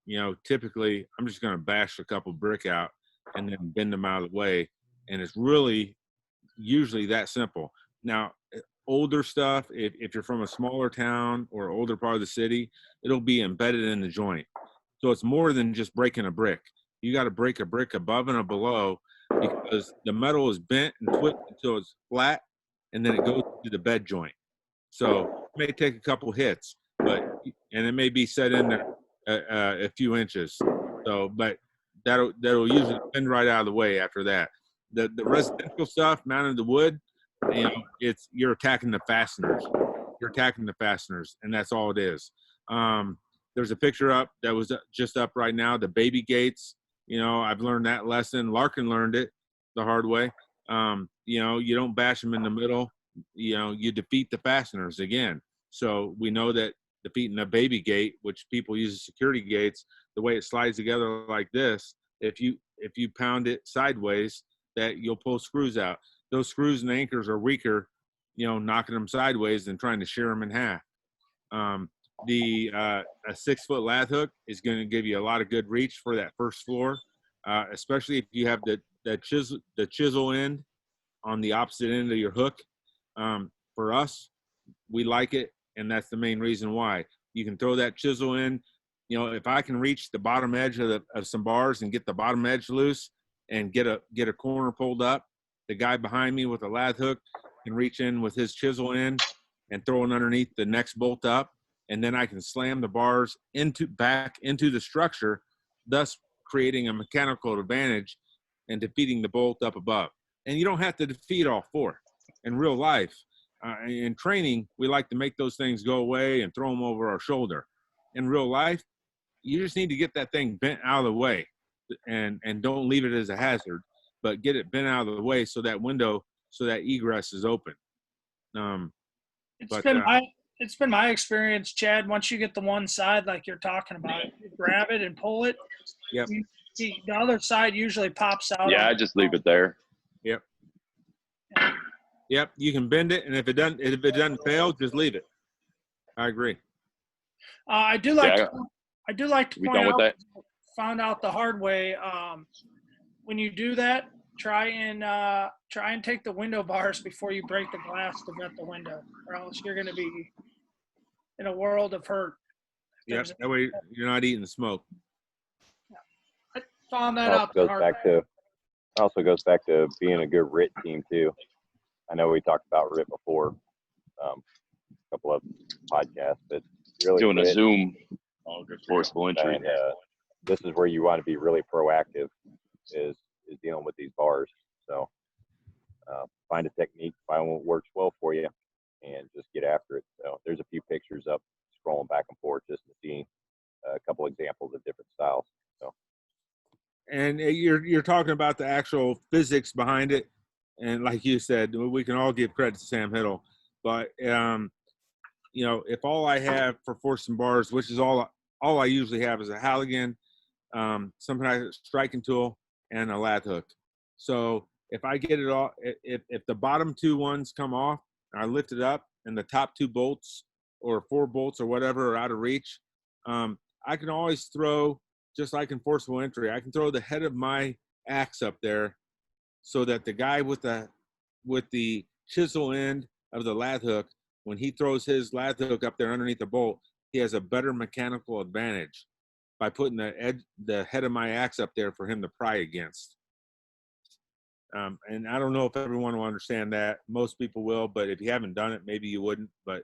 you know, typically I'm just going to bash a couple brick out and then bend them out of the way. And it's really usually that simple. Now, older stuff, if you're from a smaller town or older part of the city, it'll be embedded in the joint. So it's more than just breaking a brick. You got to break a brick above and below, because the metal is bent and twisted until it's flat, and then it goes to the bed joint. So it may take a couple hits, and it may be set in there a few inches. So, but that'll usually bend right out of the way after that. The residential stuff mounted to wood, you know, you're attacking the fasteners. You're attacking the fasteners, and that's all it is. There's a picture up that was just up right now, the baby gates. You know, I've learned that lesson. Larkin learned it the hard way. You know, you don't bash them in the middle. You know, you defeat the fasteners again. So we know that defeating a baby gate, which people use as security gates, the way it slides together like this, if you pound it sideways, that you'll pull screws out. Those screws and anchors are weaker, you know, knocking them sideways than trying to shear them in half. A 6-foot lath hook is going to give you a lot of good reach for that first floor, especially if you have the chisel end on the opposite end of your hook. For us, we like it, and that's the main reason why. You can throw that chisel in. You know, if I can reach the bottom edge of some bars and get the bottom edge loose and get a corner pulled up, the guy behind me with a lath hook can reach in with his chisel end and throw it underneath the next bolt up, and then I can slam the bars back into the structure, thus creating a mechanical advantage and defeating the bolt up above. And you don't have to defeat all four. In real life, in training, we like to make those things go away and throw them over our shoulder. In real life, you just need to get that thing bent out of the way, and don't leave it as a hazard, but get it bent out of the way so that egress is open. it's been my experience, Chad. Once you get the one side, like you're talking about, you grab it and pull it. Yep. The other side usually pops out. Yeah, I just leave it there. Yep. Yep. You can bend it, and if it doesn't fail, just leave it. I agree. I do like to We point done with out. that? Found out the hard way. When you do that, try and take the window bars before you break the glass to vet the window, or else you're going to be in a world of hurt. Yep. That way you're not eating the smoke. I found that out the hard way. Also goes back to being a good RIT team too. I know we talked about RIT before, a couple of podcasts, but really Doing a RIT, Zoom forcible entry. and this is where you want to be really proactive, is dealing with these bars. So find a technique, find what works well for you, and just get after it. So there's a few pictures up, scrolling back and forth just to see a couple examples of different styles. So. And you're talking about the actual physics behind it, and like you said, we can all give credit to Sam Hiddle, but if all I have for forcing bars, which is all I usually have, is a Halligan, sometimes a striking tool, and a lathe hook. So if I get it all, if the bottom two ones come off, and I lift it up, and the top two bolts or 4 bolts or whatever are out of reach, I can always throw, just like in forcible entry, I can throw the head of my axe up there so that the guy with the chisel end of the lathe hook, when he throws his lathe hook up there underneath the bolt, he has a better mechanical advantage by putting the head of my axe up there for him to pry against. And I don't know if everyone will understand that. Most people will, but if you haven't done it, maybe you wouldn't. But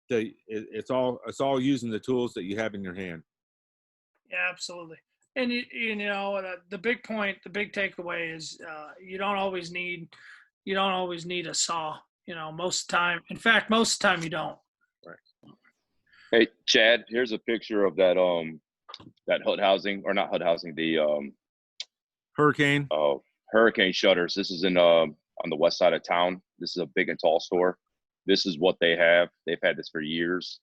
it's all using the tools that you have in your hand. Yeah, absolutely. And the big point, the big takeaway is you don't always need a saw. Most of the time. In fact, most of the time you don't. Right. Hey, Chad, here's a picture of that that HUD housing, or not HUD housing, the Hurricane. Hurricane shutters. This is on the west side of town. This is a big and tall store. This is what they have. They've had this for years,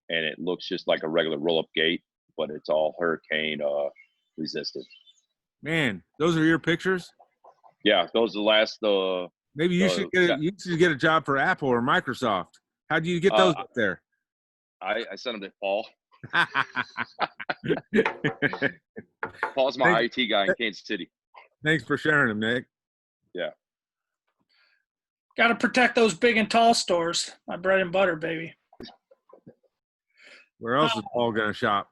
and it looks just like a regular roll-up gate, but it's all hurricane resistant. Man, those are your pictures? Yeah, those are the last. Maybe you should get a job for Apple or Microsoft. How do you get those up there? I sent them to Paul. Paul's my IT guy in Kansas City. Thanks for sharing them, Nick. Yeah. Got to protect those big and tall stores. My bread and butter, baby. Where else is Paul going to shop?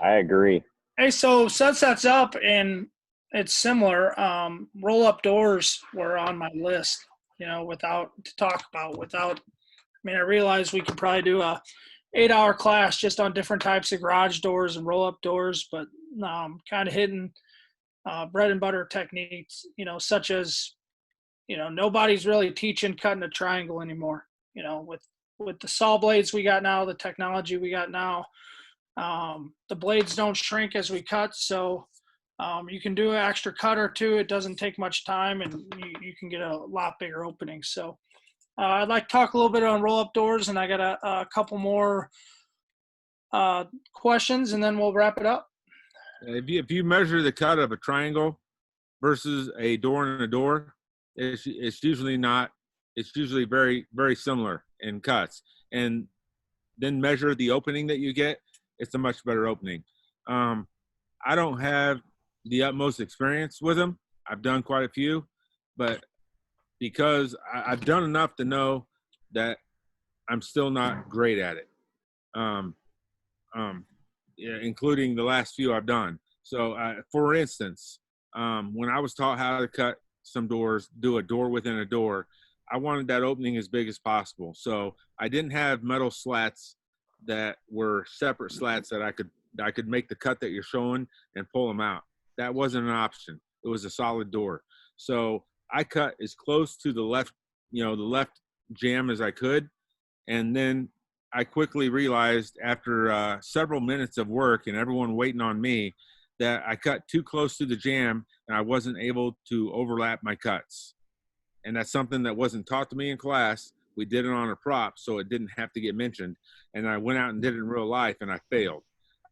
I agree. Hey, so Sunset's up, and it's similar. Roll-up doors were on my list, I realize we could probably do a 8-hour class just on different types of garage doors and roll-up doors, but kind of hitting bread and butter techniques, such as, nobody's really teaching cutting a triangle anymore, with the saw blades we got now, the technology we got now. The blades don't shrink as we cut, so you can do an extra cut or two. It doesn't take much time, and you can get a lot bigger openings. So I'd like to talk a little bit on roll-up doors, and I got a couple more questions, and then we'll wrap it up. If you measure the cut of a triangle versus a door and a door, it's usually not. It's usually very, very similar in cuts. And then measure the opening that you get. It's a much better opening. I don't have the utmost experience with them. I've done quite a few, but because I've done enough to know that I'm still not great at it. Including the last few I've done. So, for instance, when I was taught how to cut some doors, do a door within a door, I wanted that opening as big as possible. So I didn't have metal slats that were separate slats that I could make the cut that you're showing and pull them out. That wasn't an option. It was a solid door. So I cut as close to the left jam as I could. And then I quickly realized after several minutes of work and everyone waiting on me that I cut too close to the jam and I wasn't able to overlap my cuts. And that's something that wasn't taught to me in class, We did it on a prop, so it didn't have to get mentioned. And I went out and did it in real life, and I failed.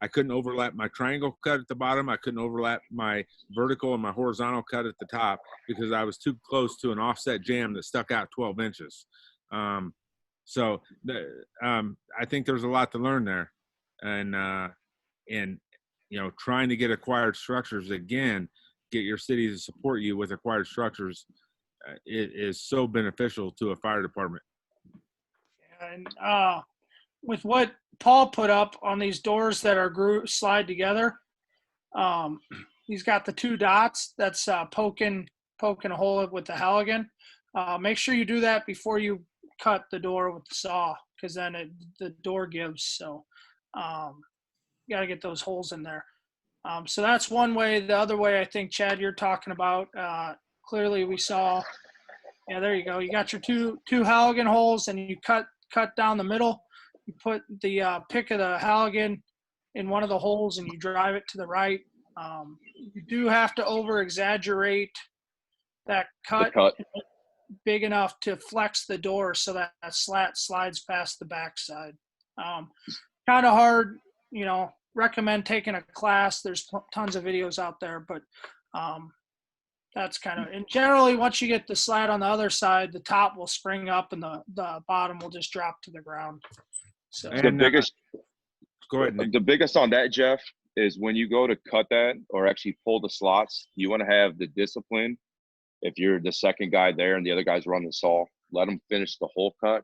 I couldn't overlap my triangle cut at the bottom. I couldn't overlap my vertical and my horizontal cut at the top because I was too close to an offset jam that stuck out 12 inches. I think there's a lot to learn there. And trying to get acquired structures again, get your city to support you with acquired structures, it is so beneficial to a fire department. And with what Paul put up on these doors that are slide together, he's got the 2 dots that's poking a hole with the Halligan. Make sure you do that before you cut the door with the saw, because then the door gives. So you got to get those holes in there. So that's one way. The other way, I think, Chad, you're talking about, clearly we saw, yeah, there you go. You got your two Halligan holes, and you cut down the middle. You put the pick of the Halligan in one of the holes, and you drive it to the right. You do have to over-exaggerate that cut big enough to flex the door so that slat slides past the backside. Kind of hard, recommend taking a class. There's tons of videos out there, but that's kind of, and generally once you get the slat on the other side, the top will spring up and the bottom will just drop to the ground. So And go ahead, Nick. The biggest on that, Jeff, is when you go to cut that or actually pull the slots, you want to have the discipline. If you're the second guy there and the other guys run the saw, let them finish the whole cut,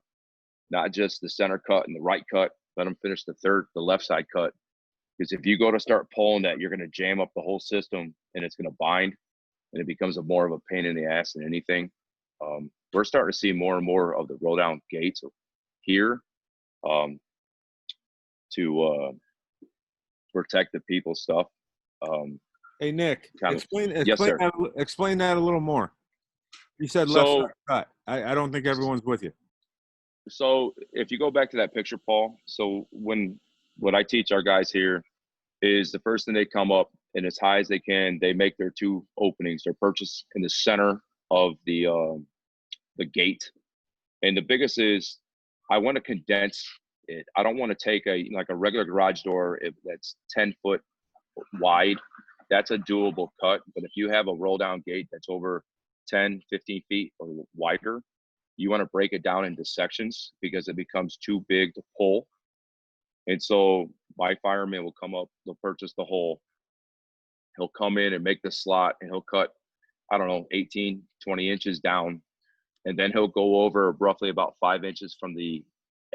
not just the center cut and the right cut. Let them finish the left side cut. Because if you go to start pulling that, you're going to jam up the whole system and it's going to bind, and it becomes more of a pain in the ass than anything. We're starting to see more and more of the roll down gates here to protect the people's stuff. Hey, Nick, Yes, sir. explain that a little more. You said left side cut. I don't think everyone's with you. So if you go back to that picture, Paul, so what I teach our guys here is the first thing they come up and as high as they can, they make their 2 openings. They're purchased in the center of the gate. And the biggest is I want to condense it. I don't want to take a regular garage door that's 10 foot wide. That's a doable cut. But if you have a roll down gate that's over 10, 15 feet or wider, you want to break it down into sections because it becomes too big to pull. And so my fireman will come up, they'll purchase the hole. He'll come in and make the slot, and he'll cut, 18, 20 inches down. And then he'll go over roughly about 5 inches from the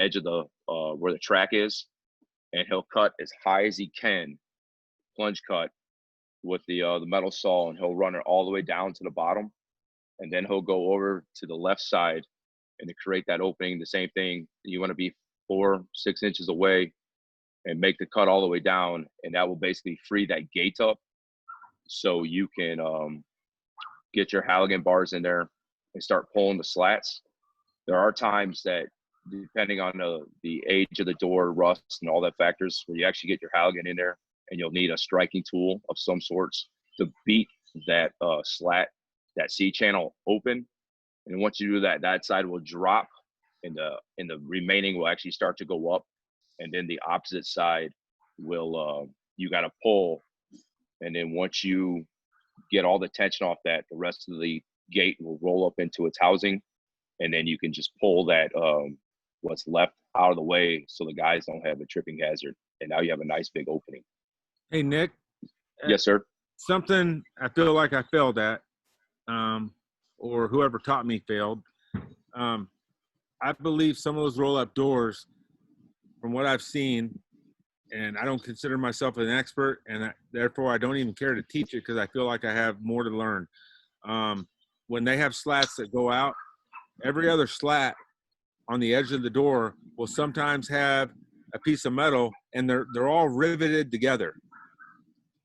edge of the where the track is. And he'll cut as high as he can, plunge cut with the metal saw, and he'll run it all the way down to the bottom. And then he'll go over to the left side and to create that opening, the same thing. You want to be 4-6 inches away and make the cut all the way down. And that will basically free that gate up so you can get your Halligan bars in there and start pulling the slats. There are times that, depending on the age of the door, rust and all that factors, where you actually get your Halligan in there and you'll need a striking tool of some sorts to beat that slat, that C channel open. And once you do that, that side will drop and the remaining will actually start to go up. And then the opposite side will, you got to pull. And then once you get all the tension off that, the rest of the gate will roll up into its housing. And then you can just pull that, what's left out of the way so the guys don't have a tripping hazard. And now you have a nice big opening. Hey, Nick. Yes, sir. Something I feel like I failed at, or whoever taught me failed. I believe some of those roll-up doors, from what I've seen, and I don't consider myself an expert, and therefore I don't even care to teach it because I feel like I have more to learn. When they have slats that go out, every other slat on the edge of the door will sometimes have a piece of metal, and they're all riveted together.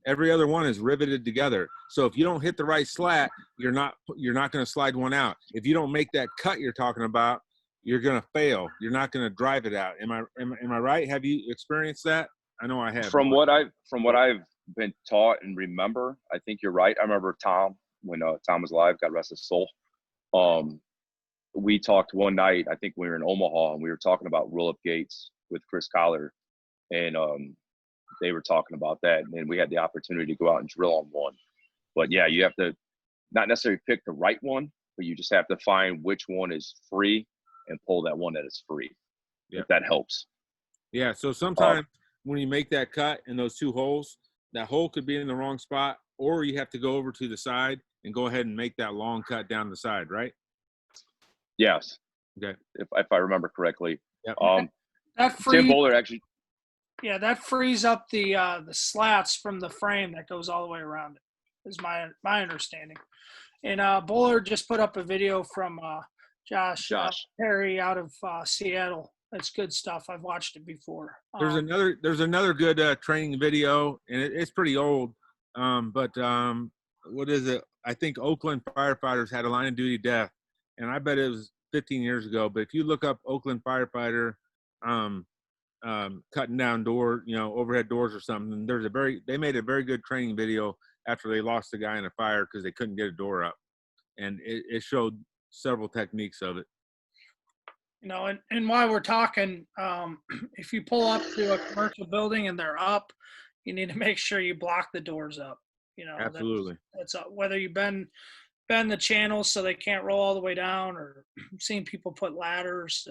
Every other one is riveted together. So if you don't hit the right slat, you're not going to slide one out. If you don't make that cut you're talking about, you're going to fail. You're not going to drive it out. Am I right? Have you experienced that? I know I have. From what I've been taught and remember, I think you're right. I remember Tom, when Tom was alive, God rest his soul. we talked one night, I think we were in Omaha, and we were talking about roll-up gates with Chris Collar, and they were talking about that, and then we had the opportunity to go out and drill on one. But yeah, you have to not necessarily pick the right one, but you just have to find which one is free and pull that one that is free. Yeah. If that helps. Yeah. So sometimes when you make that cut in those two holes, that hole could be in the wrong spot, or you have to go over to the side and go ahead and make that long cut down the side, right? Yes. Okay. If I remember correctly. Yep. That Tim Bowler actually. Yeah, that frees up the slats from the frame that goes all the way around it. Is my understanding. And Bowler just put up a video from Josh Perry out of Seattle. That's good stuff. I've watched it before. There's another good training video, and it's pretty old. But what is it? I think Oakland firefighters had a line of duty death, and I bet it was 15 years ago. But if you look up Oakland firefighter cutting down overhead doors or something, they made a very good training video after they lost a guy in a fire because they couldn't get a door up, and it showed several techniques of it. And while we're talking, if you pull up to a commercial building and they're up, you need to make sure you block the doors up. Absolutely. That's whether you bend the channels so they can't roll all the way down, or I've seen people put ladders,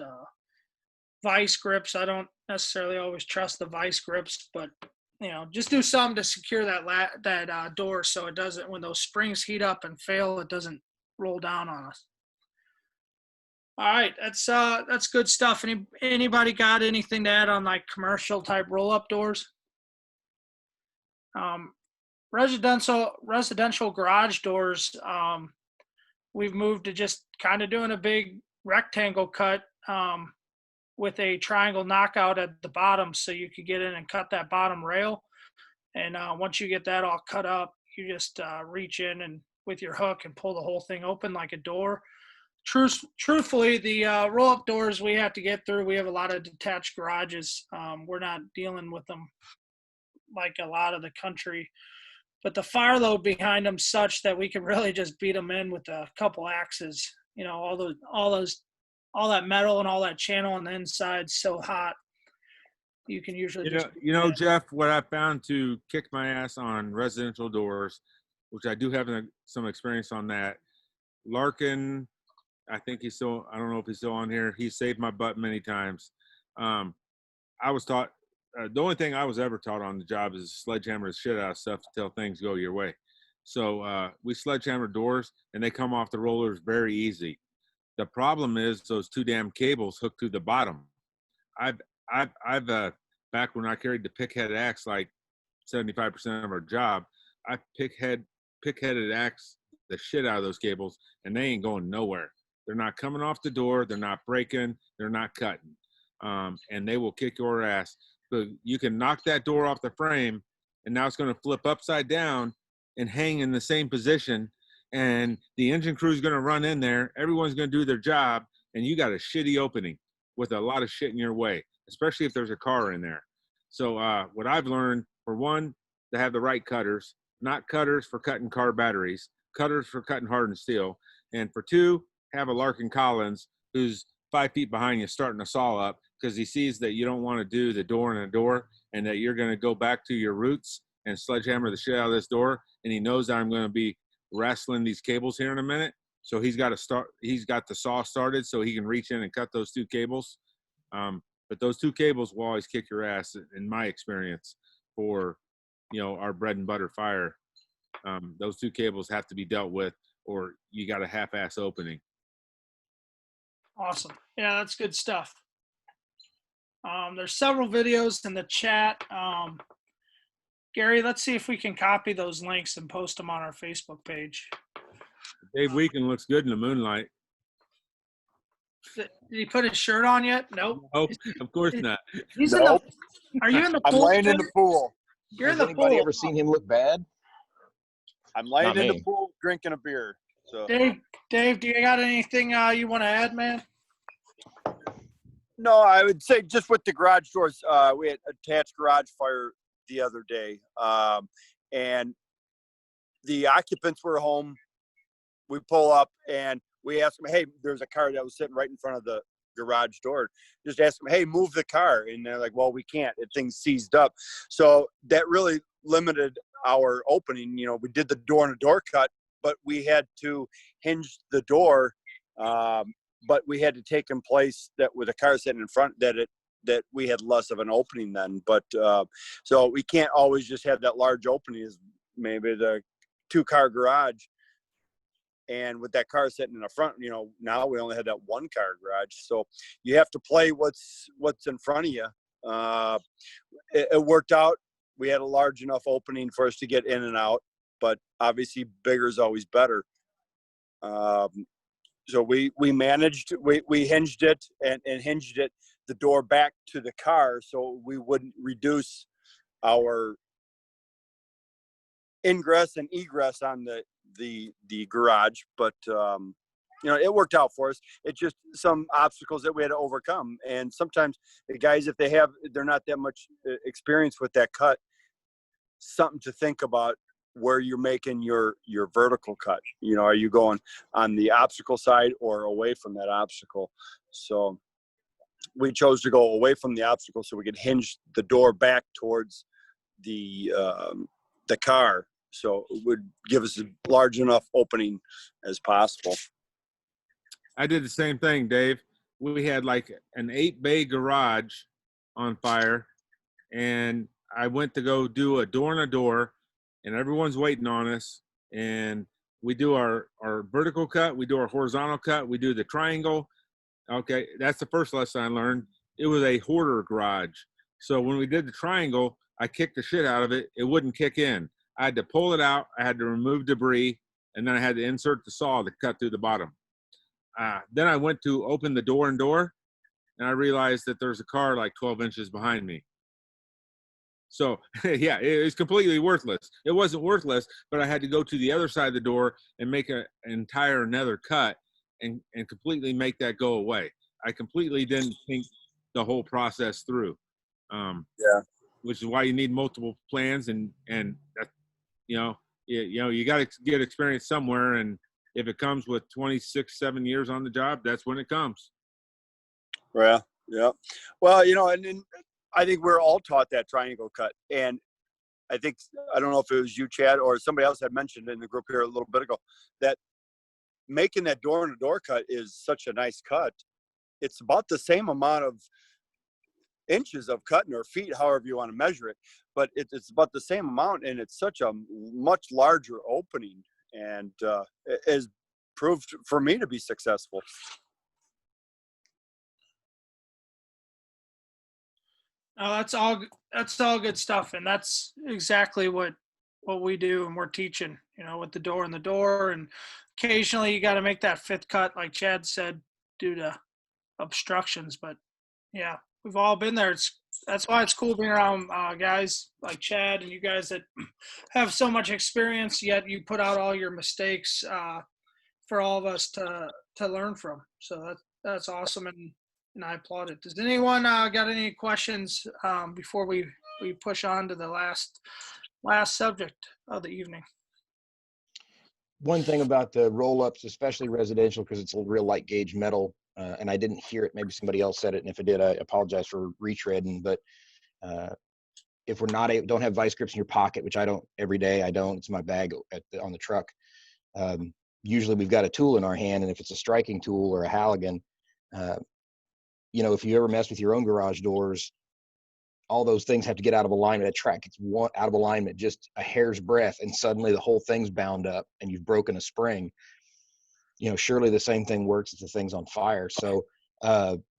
vice grips. I don't necessarily always trust the vice grips, but just do something to secure that door so it doesn't, when those springs heat up and fail, it doesn't roll down on us. All right, that's good stuff. Anybody got anything to add on like commercial type roll-up doors? Residential garage doors, we've moved to just kind of doing a big rectangle cut with a triangle knockout at the bottom, so you could get in and cut that bottom rail. And once you get that all cut up, you just reach in and with your hook and pull the whole thing open like a door. Truthfully, the roll-up doors we have to get through, we have a lot of detached garages. We're not dealing with them like a lot of the country, but the fire load behind them such that we can really just beat them in with a couple axes. All that metal and all that channel on the inside so hot, you can usually Jeff, what I found to kick my ass on residential doors, which I do have some experience on that. Larkin, I think I don't know if he's still on here. He saved my butt many times. I was taught, the only thing I was ever taught on the job is sledgehammer the shit out of stuff till things go your way. So we sledgehammer doors, and they come off the rollers very easy. The problem is those two damn cables hooked to the bottom. I've back when I carried the pick-headed axe, like 75% of our job, I pick-headed axe the shit out of those cables, and they ain't going nowhere. They're not coming off the door. They're not breaking. They're not cutting. And they will kick your ass. But you can knock that door off the frame, and now it's going to flip upside down and hang in the same position. And the engine crew is going to run in there. Everyone's going to do their job, and you got a shitty opening with a lot of shit in your way, especially if there's a car in there. So what I've learned, for one, to have the right cutters, not cutters for cutting car batteries, cutters for cutting hardened steel. And for two, have a Larkin Collins who's 5 feet behind you starting a saw up because he sees that you don't want to do the door in a door and that you're going to go back to your roots and sledgehammer the shit out of this door. And he knows that I'm going to be wrestling these cables here in a minute. So he's got the saw started so he can reach in and cut those two cables. But those two cables will always kick your ass in my experience for, our bread and butter fire. Those two cables have to be dealt with or you got a half-ass opening. Awesome. Yeah, that's good stuff. There's several videos in the chat. Gary, let's see if we can copy those links and post them on our Facebook page. Dave Weekend looks good in the moonlight. Did he put his shirt on yet? Nope. Nope, of course not. He's Nope. Are you in the I'm pool? laying in the pool. You're in Has the anybody pool. ever seen him look bad? I'm laying Not in me. the pool drinking a beer. So Dave, do you got anything you want to add, man? no, I would say just with the garage doors, we had attached garage fire the other day, and the occupants were home. We pull up and we ask them, hey, there's a car that was sitting right in front of the garage door. Just ask them, hey, move the car. And they're like, well, we can't. Thing's seized up. So that really limited our opening. You know, we did the door-to-door cut, but we had to hinge the door. But we had to take in place that with a car sitting in front that we had less of an opening then. But so we can't always just have that large opening as maybe the 2-car garage. And with that car sitting in the front, you know, now we only had that 1-car garage. So you have to play what's in front of you. It worked out. We had a large enough opening for us to get in and out, but obviously bigger is always better. So we managed, we hinged it and hinged it, the door back to the car, so we wouldn't reduce our ingress and egress on the garage. But you know, it worked out for us. It's just some obstacles that we had to overcome. And sometimes the guys, if they're not that much experience with that cut, something to think about where you're making your vertical cut. You know, are you going on the obstacle side or away from that obstacle? So we chose to go away from the obstacle so we could hinge the door back towards the car, so it would give us a large enough opening as possible. I did the same thing, Dave. We had like an 8-bay garage on fire, and I went to go do a door-to-door, and everyone's waiting on us. And we do our vertical cut, we do our horizontal cut, we do the triangle. Okay, that's the first lesson I learned. It was a hoarder garage. So when we did the triangle, I kicked the shit out of it. It wouldn't kick in. I had to pull it out. I had to remove debris, and then I had to insert the saw to cut through the bottom. Then I went to open the door, and I realized that there's a car like 12 inches behind me. So yeah, it was completely worthless. It wasn't worthless, but I had to go to the other side of the door and make an entire another cut and completely make that go away. I completely didn't think the whole process through. Yeah. Which is why you need multiple plans, and that, you got to get experience somewhere. And if it comes with 26-7 years on the job, that's when it comes. Yeah. Yeah. Well, you know, and I think we're all taught that triangle cut. And I don't know if it was you, Chad, or somebody else had mentioned in the group here a little bit ago, that making that door-to-door cut is such a nice cut. It's about the same amount of inches of cutting, or feet, however you want to measure it, but it's about the same amount, and it's such a much larger opening, and it has proved for me to be successful. That's all good stuff, and that's exactly what we do, and we're teaching, you know, with the door and the door. And occasionally you got to make that 5th cut, like Chad said, due to obstructions. But yeah, we've all been there. That's why it's cool being around guys like Chad and you guys that have so much experience, yet you put out all your mistakes for all of us to learn from. So that's awesome, and I applaud it. Does anyone got any questions before we push on to the last subject of the evening? One thing about the roll-ups, especially residential, because it's a real light gauge metal, and I didn't hear it. Maybe somebody else said it, and if I did, I apologize for retreading. But if we're don't have vice grips in your pocket, which I don't every day, it's my bag on the truck. Usually we've got a tool in our hand, and if it's a striking tool or a Halligan, you know, if you ever mess with your own garage doors, all those things have to get out of alignment. A track gets out of alignment just a hair's breadth, and suddenly the whole thing's bound up and you've broken a spring. You know, surely the same thing works if the thing's on fire. So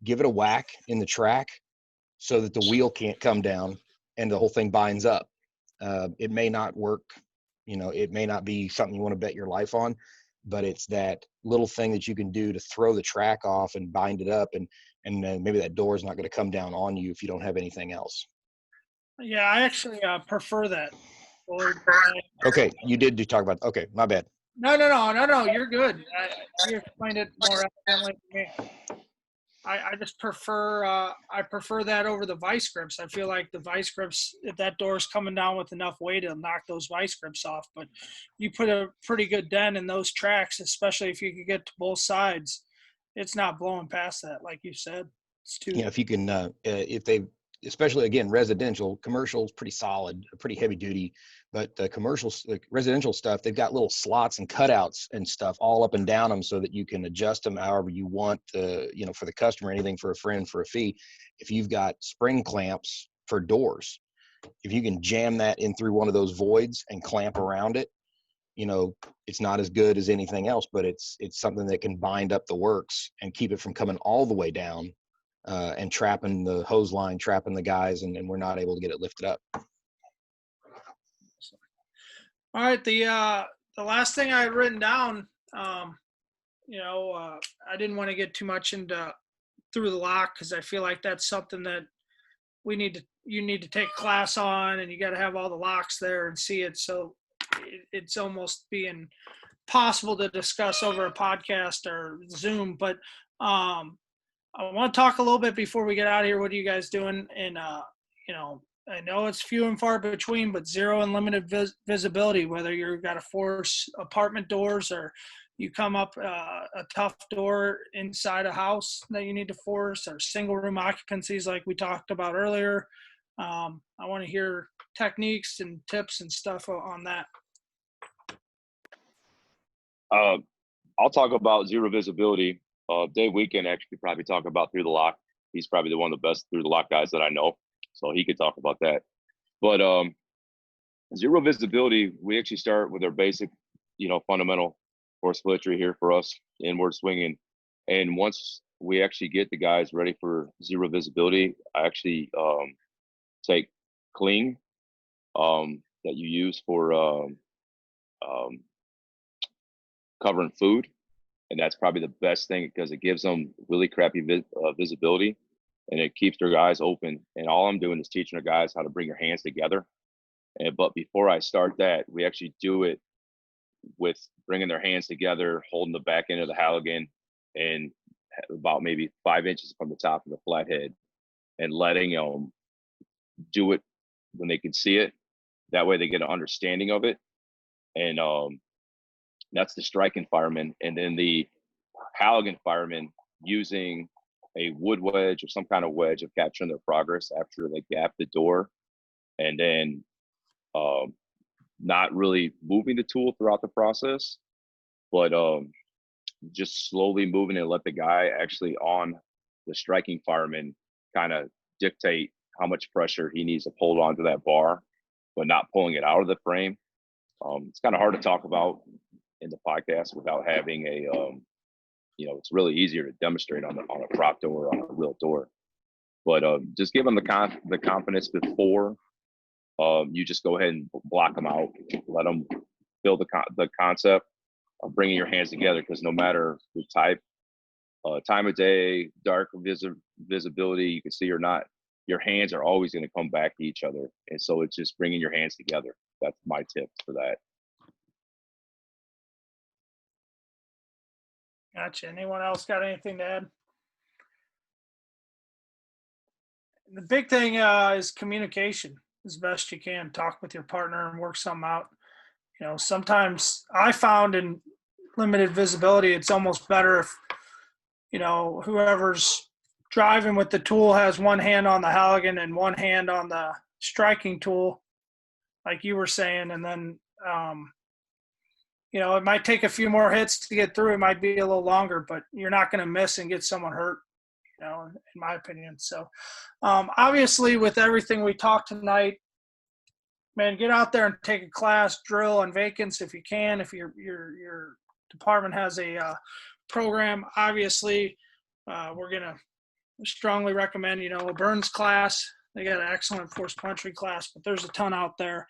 give it a whack in the track so that the wheel can't come down and the whole thing binds up. It may not work, you know, it may not be something you want to bet your life on, but it's that little thing that you can do to throw the track off and bind it up, and maybe that door is not going to come down on you if you don't have anything else. Yeah, I actually prefer that. Okay, you did talk about. Okay, my bad. No, you're good. You explained it more evidently to me. I just prefer that over the vice grips. I feel like the vice grips, if that door is coming down with enough weight, it'll knock those vice grips off. But you put a pretty good dent in those tracks, especially if you could get to both sides. It's not blowing past that, like you said. It's too. If you can, if they, especially again, residential, commercial is pretty solid, pretty heavy duty, but the commercial, like residential stuff, they've got little slots and cutouts and stuff all up and down them so that you can adjust them however you want, for the customer, anything for a friend for a fee. If you've got spring clamps for doors, if you can jam that in through one of those voids and clamp around it, it's not as good as anything else, but it's something that can bind up the works and keep it from coming all the way down and trapping the hose line, trapping the guys, and we're not able to get it lifted up. All right, the last thing I had written down, I didn't want to get too much into through the lock because I feel like that's something that you need to take a class on, and you got to have all the locks there and see it. So it's almost being possible to discuss over a podcast or Zoom. But I want to talk a little bit before we get out of here. What are you guys doing? And I know it's few and far between, but zero and limited visibility, whether you've got to force apartment doors or you come up a tough door inside a house that you need to force, or single room occupancies like we talked about earlier. I want to hear techniques and tips and stuff on that. I'll talk about zero visibility. Dave Weekend actually probably talk about through the lock. He's probably one of the best through the lock guys that I know, so he could talk about that. But zero visibility, we actually start with our basic, fundamental forcible entry here for us, inward swinging. And once we actually get the guys ready for zero visibility, I actually take cling that you use for covering food. And that's probably the best thing because it gives them really crappy visibility and it keeps their eyes open. And all I'm doing is teaching the guys how to bring your hands together. But before I start that, we actually do it with bringing their hands together, holding the back end of the Halligan and about maybe 5 inches from the top of the flathead and letting them do it when they can see it. That way they get an understanding of it. And that's the striking fireman. And then the Halligan fireman using a wood wedge or some kind of wedge of capturing their progress after they gap the door, and then not really moving the tool throughout the process, but just slowly moving and let the guy actually on the striking fireman kind of dictate how much pressure he needs to hold onto that bar, but not pulling it out of the frame. It's kind of hard to talk about in the podcast without having a, it's really easier to demonstrate on a prop door or on a real door. But just give them the confidence before you just go ahead and block them out. Let them build the concept of bringing your hands together, because no matter the type, time of day, dark visibility, you can see or not, your hands are always going to come back to each other. And so it's just bringing your hands together. That's my tip for that. Gotcha. Anyone else got anything to add? The big thing is communication as best you can. Talk with your partner and work something out. Sometimes I found in limited visibility, it's almost better if, whoever's driving with the tool has one hand on the Halligan and one hand on the striking tool, like you were saying, and then it might take a few more hits to get through. It might be a little longer, but you're not going to miss and get someone hurt, in my opinion. So obviously with everything we talked tonight, man, get out there and take a class, drill on vacants if you can. If your department has a program, obviously we're going to strongly recommend, a Burns class. They got an excellent forcible entry class, but there's a ton out there.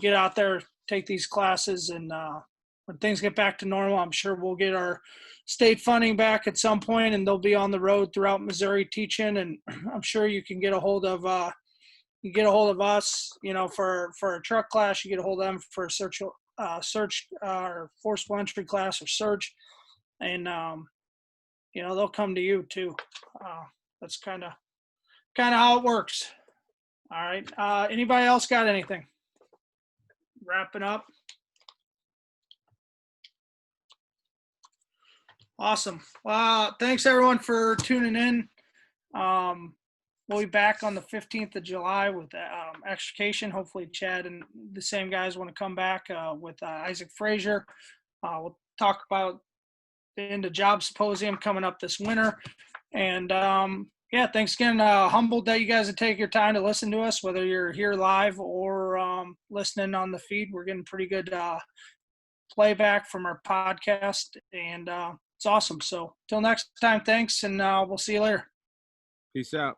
Get out there, take these classes, and when things get back to normal, I'm sure we'll get our state funding back at some point, and they'll be on the road throughout Missouri teaching. And I'm sure you can get a hold of us, for a truck class. You get a hold of them for a search or forcible entry class or search. And they'll come to you too. That's kind of how it works. All right. Anybody else got anything? Wrapping up. Awesome. Thanks everyone for tuning in. We'll be back on the 15th of July with extrication. Hopefully Chad and the same guys want to come back with Isaac Frazier. We'll talk about the end of job symposium coming up this winter. And thanks again. Humbled that you guys would take your time to listen to us, whether you're here live or listening on the feed. We're getting pretty good playback from our podcast, and it's awesome. So till next time, thanks, and we'll see you later. Peace out.